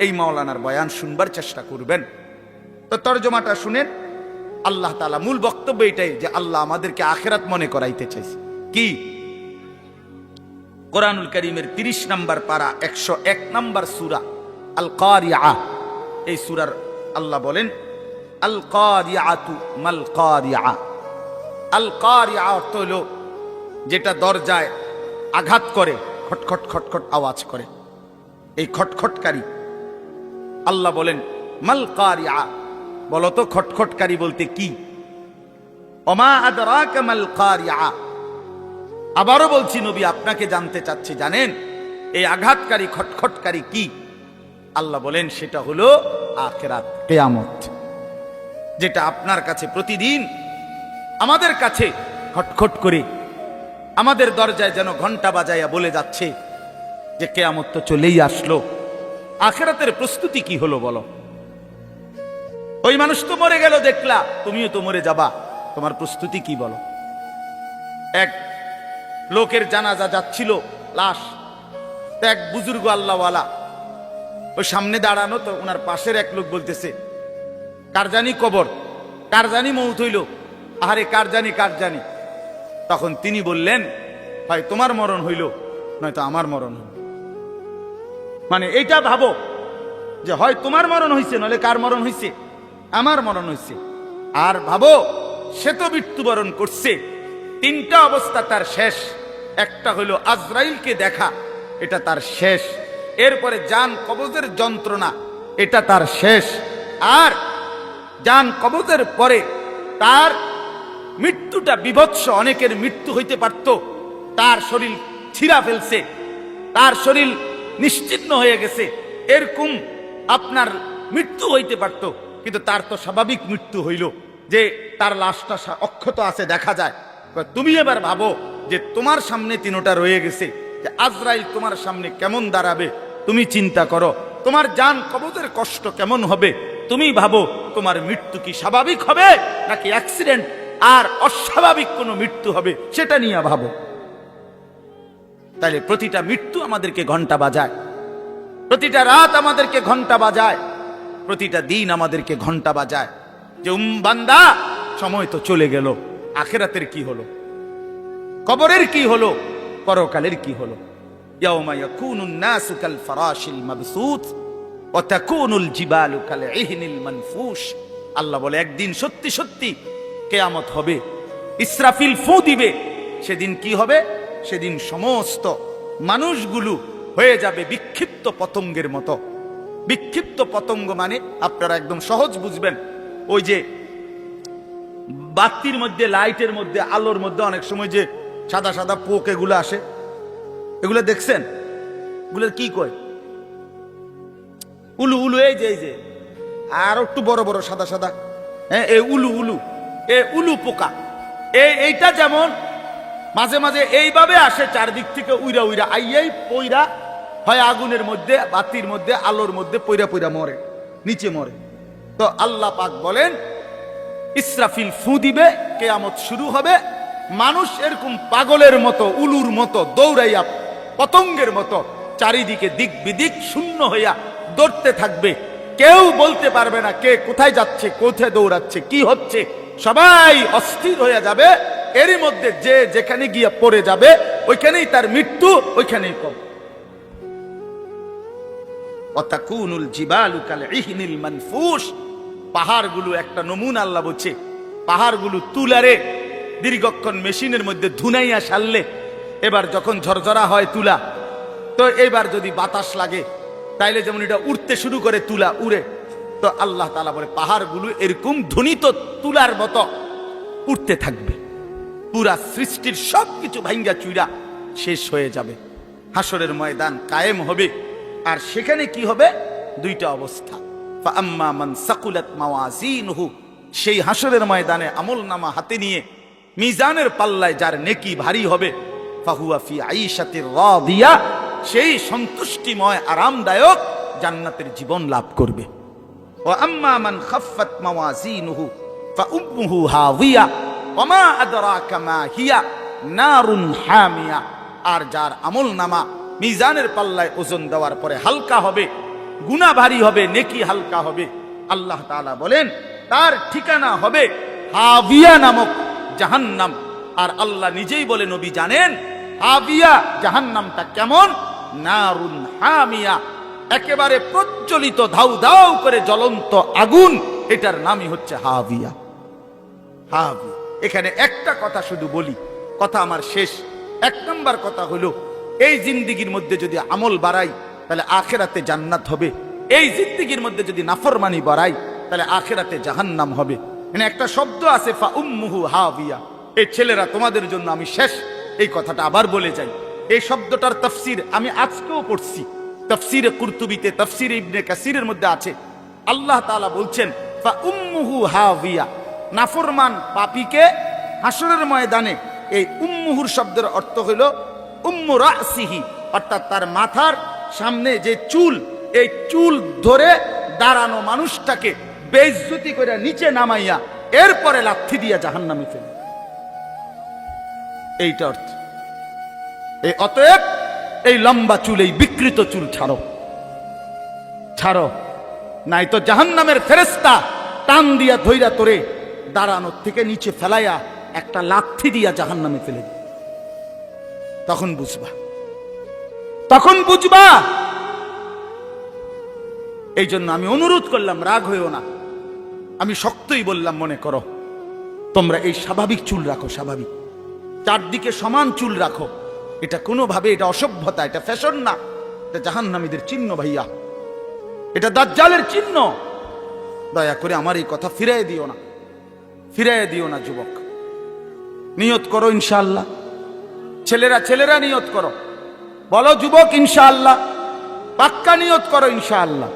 এই মাওলানার বয়ান শুনবার চেষ্টা করবেন। তো তরজমাটা শুনেন। আল্লাহ তাআলা মূল বক্তব্য এটাই যে আল্লাহ আমাদেরকে আখিরাত মনে করাইতে চাইছে। কি? কোরআনুল কারীমের 30 নম্বর পারা 101 নম্বর সূরা আল কারিআহ, এই সূরার আল্লাহ বলেন, আল কারিআতু মাল কারিআ। আল কারিআ অর্থ হলো যেটা দরজায় আঘাত করে, খটখট খটখট আওয়াজ করে, এই খটখটকারী। আল্লাহ বলেন মাল কারিআ, বলো তো খটখটকারী বলতে কি? ওমা আদরাকা মাল কারিআ। আবারও বলছি, নবী আপনাকে জানতে চাচ্ছি, জানেন এই আঘাতকারী খটখটকারী কি? আল্লাহ বলেন সেটা হলো আখিরাত, কিয়ামত, যেটা আপনার কাছে প্রতিদিন আমাদের কাছে খটখট করে আমাদের দরজায় যেন ঘন্টা বাজাইয়া বলে যাচ্ছে যে কিয়ামত তো চলেই আসলো। আখিরাতের প্রস্তুতি কি হলো বলো? ওই মানুষ তো মরে গেল দেখলা, তুমিও তো মরে যাবা, তোমার প্রস্তুতি কি বলো? এক লোকের জানাজা যাচ্ছিল, লাশ, এক বুজুর্গ আল্লাহওয়ালা ওই সামনে দাঁড়ানো, তো ওনার পাশের এক লোক বলতেছে, কার জানি কবর, কার জানি মৌত হইল, আহারে কার জানি কার জানি। তখন তিনি বললেন, হয় তোমার মরণ হইল, নয়তো আমার মরণ হইল। মানে এইটা ভাবো যে হয় তোমার মরণ হইছে, নলে কার মরণ হইছে? আমার মরণ হইছে। আর ভাবো সে তো মৃত্যুবরণ করছে, তিনটা অবস্থা তার শেষ। একটা হইল আজরাইলকে দেখা, এটা তার শেষ। এরপরে জান কবজের যন্ত্রণা, এটা তার শেষ। আর জান কবজের পরে তার মৃত্যুটা বিভৎস, অনেকের মৃত্যু হইতে পারত তার শরীর ছিঁড়া ফেলছে, তার শরীর নিশ্চিহ্ন হয়ে গেছে, এরকম আপনার মৃত্যু হইতে পারত, কিন্তু তার তো স্বাভাবিক মৃত্যু হইল যে তার লাশটা অক্ষত আছে দেখা যায়। তুমি এবার ভাবো যে তোমার সামনে তিনোটা রয়ে গেছে, যে আজরাইল তোমার সামনে কেমন দাঁড়াবে, তুমি চিন্তা করো তোমার জান কবজের কষ্ট কেমন হবে। তুমি ভাবো তোমার মৃত্যু কি স্বাভাবিক হবে নাকি অ্যাক্সিডেন্ট আর অস্বাভাবিক কোনো মৃত্যু হবে, সেটা নিয়ে ভাবো। তাহলে প্রতিটা মৃত্যু আমাদেরকে ঘন্টা বাজায়, প্রতিটা রাত আমাদেরকে ঘন্টা বাজায়, প্রতিটা দিন আমাদেরকে ঘন্টা বাজায় যে বান্দা সময় তো চলে গেল, আখিরাতের কি হলো, কবরের কি হলো, পরকালের কি হলো। ইয়াউমা ইয়াকুনুন নাসু কাল ফারাশিল মাবসুত ওয়া তাকুনুল জিবালু কাল ইহনিল মানফুশ। আল্লাহ বলে একদিন সত্যি সত্যি কিয়ামত হবে, ইসরাফিল ফু দিবে। সেদিন কি হবে? সেদিন সমস্ত মানুষগুলো হয়ে যাবে বিক্ষিপ্ত পতঙ্গের মতো। বিক্ষিপ্ত পতঙ্গ মানে আপনারা একদম সহজ বুঝবেন, ওই যে বাতির মধ্যে, লাইটের মধ্যে, আলোর মধ্যে অনেক সময় যে সাদা সাদা পোক এগুলো আসে, এগুলো দেখছেন? এগুলোর কি কয়? উলু উলু। এই যে আর একটু বড় বড় সাদা সাদা, হ্যাঁ, এই উলু উলু, এই উলু পোকা। এইটা যেমন মাঝে মাঝে এইভাবে আসে চারদিক থেকে উইরা উইরা আইয়াই পইরা হয় আগুনের মধ্যে, বাতির মধ্যে, আলোর মধ্যে পইরা পইরা মরে, নিচে মরে। তো আল্লাহ পাক বলেন ইসরাফিল ফু দিবে, কিয়ামত শুরু হবে। মানুষ এরকম পাগলের মতো, উলুর মতো দৌড়াইয়া পতঙ্গের মতো চারিদিকে দিক বিদিক শূন্য হইয়া দৌড়তে থাকবে। কেউ বলতে পারবে না কে কোথায় যাচ্ছে, কোথায় দৌড়াচ্ছে, কি হচ্ছে। সবাই অস্থির হয়ে যাবে। এরই মধ্যে যে যেখানে গিয়ে পড়ে যাবে ওইখানেই তার মৃত্যু, ওইখানেই কম। ওয়াতাকুনুল জিবালু কাল ইহনিল মানফুশ। পাহাড়গুলো একটা নমুনা আল্লাহ বলছে, পাহাড়গুলো তুলারে দীর্ঘক্ষণ মেশিনের মধ্যে ধুনাইয়া সারলে, এবার যখন ঝরঝরা হয় তুলা, তো এবার যদি বাতাস লাগে তাইলে যেমন এটা উড়তে শুরু করে, তুলা উড়ে। তো আল্লাহ তাআলা বলে পাহাড়গুলো এরকম ধ্বনিত তুলার মতো উঠতে থাকবে। পুরা সৃষ্টির সবকিছু ভাঙ্গা চুইরা শেষ হয়ে যাবে। হাসরের ময়দান কায়েম হবে। আর সেখানে কি হবে? দুইটা অবস্থা। ফাআম্মা মান সাকুলাত মাওয়াজিনহু, সেই হাসরের ময়দানে আমলনামা হাতে নিয়ে মিজানের পাল্লায় যার নেকি ভারী হবে, ফাহুয়া ফি আইশাতির রাদিয়া, সেই সন্তুষ্টিময় আরামদায়ক জান্নাতের জীবন লাভ করবে। ওয়া আম্মা মান খাফফাত মাওয়াজিনহু ফাউম্মুহু হাওিয়া ওয়া মা আদরাকা মা হিয়া নারুন হামিয়া। আর যার আমলনামা মিজানের পাল্লায় ওজন দেওয়ার পরে হালকা হবে, গুনাহ ভারী হবে, নেকি হালকা হবে, আল্লাহ তাআলা বলেন তার ঠিকানা হবে হাবিয়া নামক জাহান্নাম। আর আল্লাহ নিজেই বলে, নবী জানেন হাবিয়া জাহান্নামটা কেমন? নারুন হামিয়া, একেবারে প্রজ্বলিত ধাউ ধাউ করে জ্বলন্ত আগুন, এটার নামই হচ্ছে হাবিয়া। হাবিয়া। এখানে একটা কথা শুধু বলি, কথা আমার শেষ। এক নম্বর কথা হলো, এই জিন্দিগির মধ্যে যদি আমল বাড়াই তাহলে আখেরাতে জান্নাত হবে। এই জিন্দিগির মধ্যে যদি নাফরমানি বাড়াই তাহলে আখেরাতে জাহান্নাম হবে। মানে একটা শব্দ আছে ফা উম্মুহু হাবিয়া। এই ছেলেরা, তোমাদের জন্য আমি শেষ এই কথাটা আবার বলে যাই। এই শব্দটার তাফসীর আমি আজকেও পড়ছি, তাফসীরে কুরতুবিতে, তাফসীরে ইবনে কাসিরের মধ্যে আছে। আল্লাহ তাআলা বলছেন ফা উম্মুহু হাবিয়া, নাফরমান পাপীকে হাসরের ময়দানে, এই উম্মুহুর শব্দের অর্থ হলো উম্মু রাসিহি, অর্থাৎ তার মাথার সামনে যে চুল, এই চুল ধরে দাঁড়ানো মানুষটাকে বেইজ্জতি করে নিচে নামাইয়া এরপরে লাথি দিয়া জাহান্নামে ফেলে। এইটা অর্থ। এই অতএব এই লম্বা চুল, এই বিকৃত চুল ছাড়ো, ছাড়ো, নাই তো জাহান্নামের ফেরেশতা টান দিয়া ধইরা তোরে দাঁড়ানোর থেকে নিচে ফেলাইয়া একটা লাথি দিয়া জাহান্নামে ফেলে দিবে। তখন বুঝবা, তখন বুঝবা। এই জন্য আমি অনুরোধ করলাম, রাগ হইও না, আমি শক্তই বললাম, মনে করো তোমরা এই স্বাভাবিক চুল রাখো, স্বাভাবিক, চারদিকে সমান চুল রাখো। এটা কোনোভাবে, এটা অসভ্যতা, এটা ফ্যাশন না, এটা জাহান্নামীদের চিহ্ন ভাইয়া, এটা দাজ্জালের চিহ্ন। দয়া করে আমার এই কথা ফিরাই দিও না, ফিরাই দিও না যুবক। নিয়ত করো ইনশাআল্লাহ, ছেলেরা ছেলেরা নিয়ত করো, বলো যুবক ইনশাআল্লাহ, পাক্কা নিয়ত করো ইনশাআল্লাহ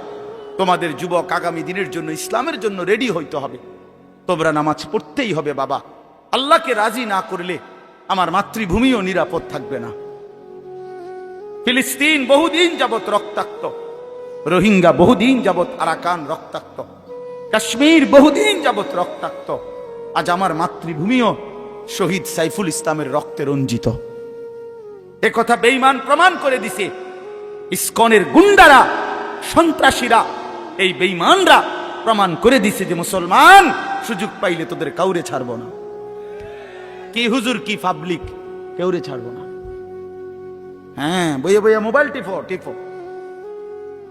তোমাদের যুবক আগামী দিনের জন্য, ইসলামের জন্য রেডি হইতে হবে। তোমরা নামাজ পড়তেই হবে বাবা। আল্লাহকে রাজি না করলে আমার মাতৃভূমিও নিরাপদ থাকবে না। ফিলিস্তিন বহুদিন যাবত রক্তাক্ত, রোহিঙ্গা বহুদিন যাবত আরাকান রক্তাক্ত, কাশ্মীর বহুদিন যাবত রক্তাক্ত। আজ আমার মাতৃভূমিও শহীদ সাইফুল ইসলামের রক্তে রঞ্জিত। এ কথা বেঈমান প্রমাণ করে দিছে। ইসকনের গুন্ডারা, সন্ত্রাসীরা, এই বেঈমানরা প্রমাণ করে দিছে যে মুসলমান সুযোগ পাইলে তোদের কাউরে ছাড়ব না। কি হুজুর, কি পাবলিক, কেউরে ছাড়ব না। হ্যাঁ, বইয়া বইয়া মোবাইল টিপো টিপো,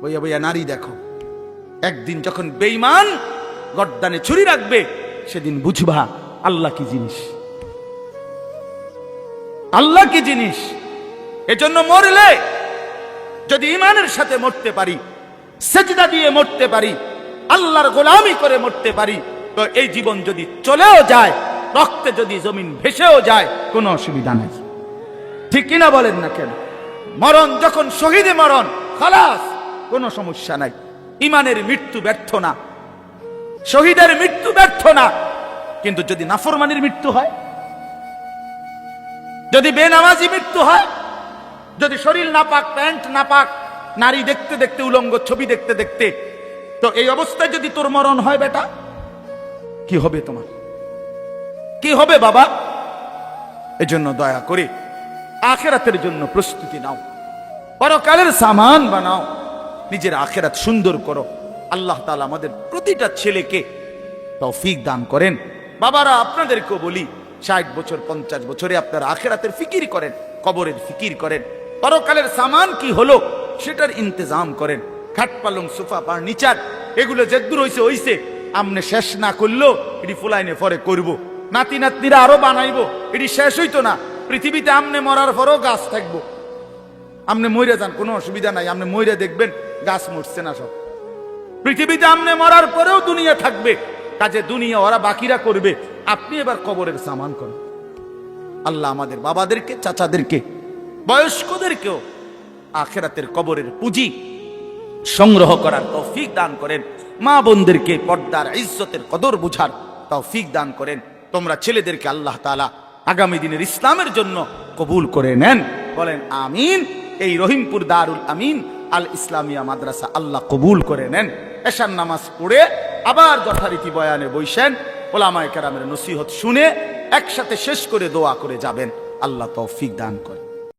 বইয়া বইয়া নারী দেখো। একদিন যখন বেঈমান গর্দানে ছুরি রাখবে, সেদিন বুঝবা আল্লাহ কি জিনিস, আল্লাহ কি জিনিস। এজন্য মরলে যদি ঈমানের সাথে মরতে পারি, সেজদা দিয়ে মরতে পারি, আল্লাহর গোলামি করে মরতে পারি, তো এই জীবন যদি চলেও যায়, রক্তে যদি জমিন ভেসেও যায়, কোনো অসুবিধা নাই। ঠিক কিনা বলেন না কেন? মরণ যখন শহীদে মরণ, খালাস, কোনো সমস্যা নাই। ঈমানের মৃত্যু ব্যর্থ না, শহীদের মৃত্যু ব্যর্থ না। কিন্তু যদি নাফরমানির মৃত্যু হয়, যদি বেনামাজি মৃত্যু হয়, যদি শরীর নাপাক, প্যান্ট নাপাক, নারী দেখতে দেখতে, উলঙ্গ ছবি দেখতে দেখতে, তো এই অবস্থায় যদি তোর মরণ হয় বেটা, কি হবে তোমার? কি হবে বাবা? এজন্য দয়া করে আখিরাতের জন্য প্রস্তুতি নাও, পরকালের সামান বানাও, নিজের আখিরাত সুন্দর করো। আল্লাহ তাআলা আমাদের প্রতিটা ছেলেকে তৌফিক দান করেন। বাবারা, আপনাদেরকেও বলি, 60 বছর 50 বছরে আপনারা আখিরাতের ফিকির করেন, কবরের ফিকির করেন, পরকালের সামান কি হলো সেটার ইন্তজাম করেন। খাট পালং সোফা ফার্নিচার এগুলো যেদূর হইছে হইছে, আমনে শেষ না করলো এটি ফুলাইনে পরে করব, নাতি নাতনিরা আরো বানাইবো, এটি শেষ হইতো না। পৃথিবীতে আমনে মরার পরও গাছ থাকবো। আমনে মইরা যান, কোনো অসুবিধা নাই, আমনে মইরা দেখবেন গাছ মরছে না সব। পৃথিবীতে আমনে মরার পরেও দুনিয়া থাকবে, কাজে দুনিয়া ওরা বাকিরা করবে, আপনি এবার কবরের সামান করেন। আল্লাহ আমাদের বাবাদেরকে, চাচাদেরকে, বয়স্কদেরকেও আখিরাতের কবরের পুঁজি সংগ্রহ করার তৌফিক দান করেন। মা বোনদেরকে পর্দার ইজ্জতের কদর বুঝার তৌফিক দান করেন। তোমরা ছেলেদেরকে আল্লাহ তাআলা আগামী দিনের ইসলামের জন্য কবুল করে নেন, বলেন আমিন। এই রহিমপুর দারুল আমিন আল ইসলামিয়া মাদ্রাসা আল্লাহ কবুল করে নেন। এশার নামাজ পড়ে আবার যথারীতি বয়ানে বইসেন, ওলামায়ে কেরামের নসিহত শুনে একসাথে শেষ করে দোয়া করে যাবেন। আল্লাহ তৌফিক দান করে।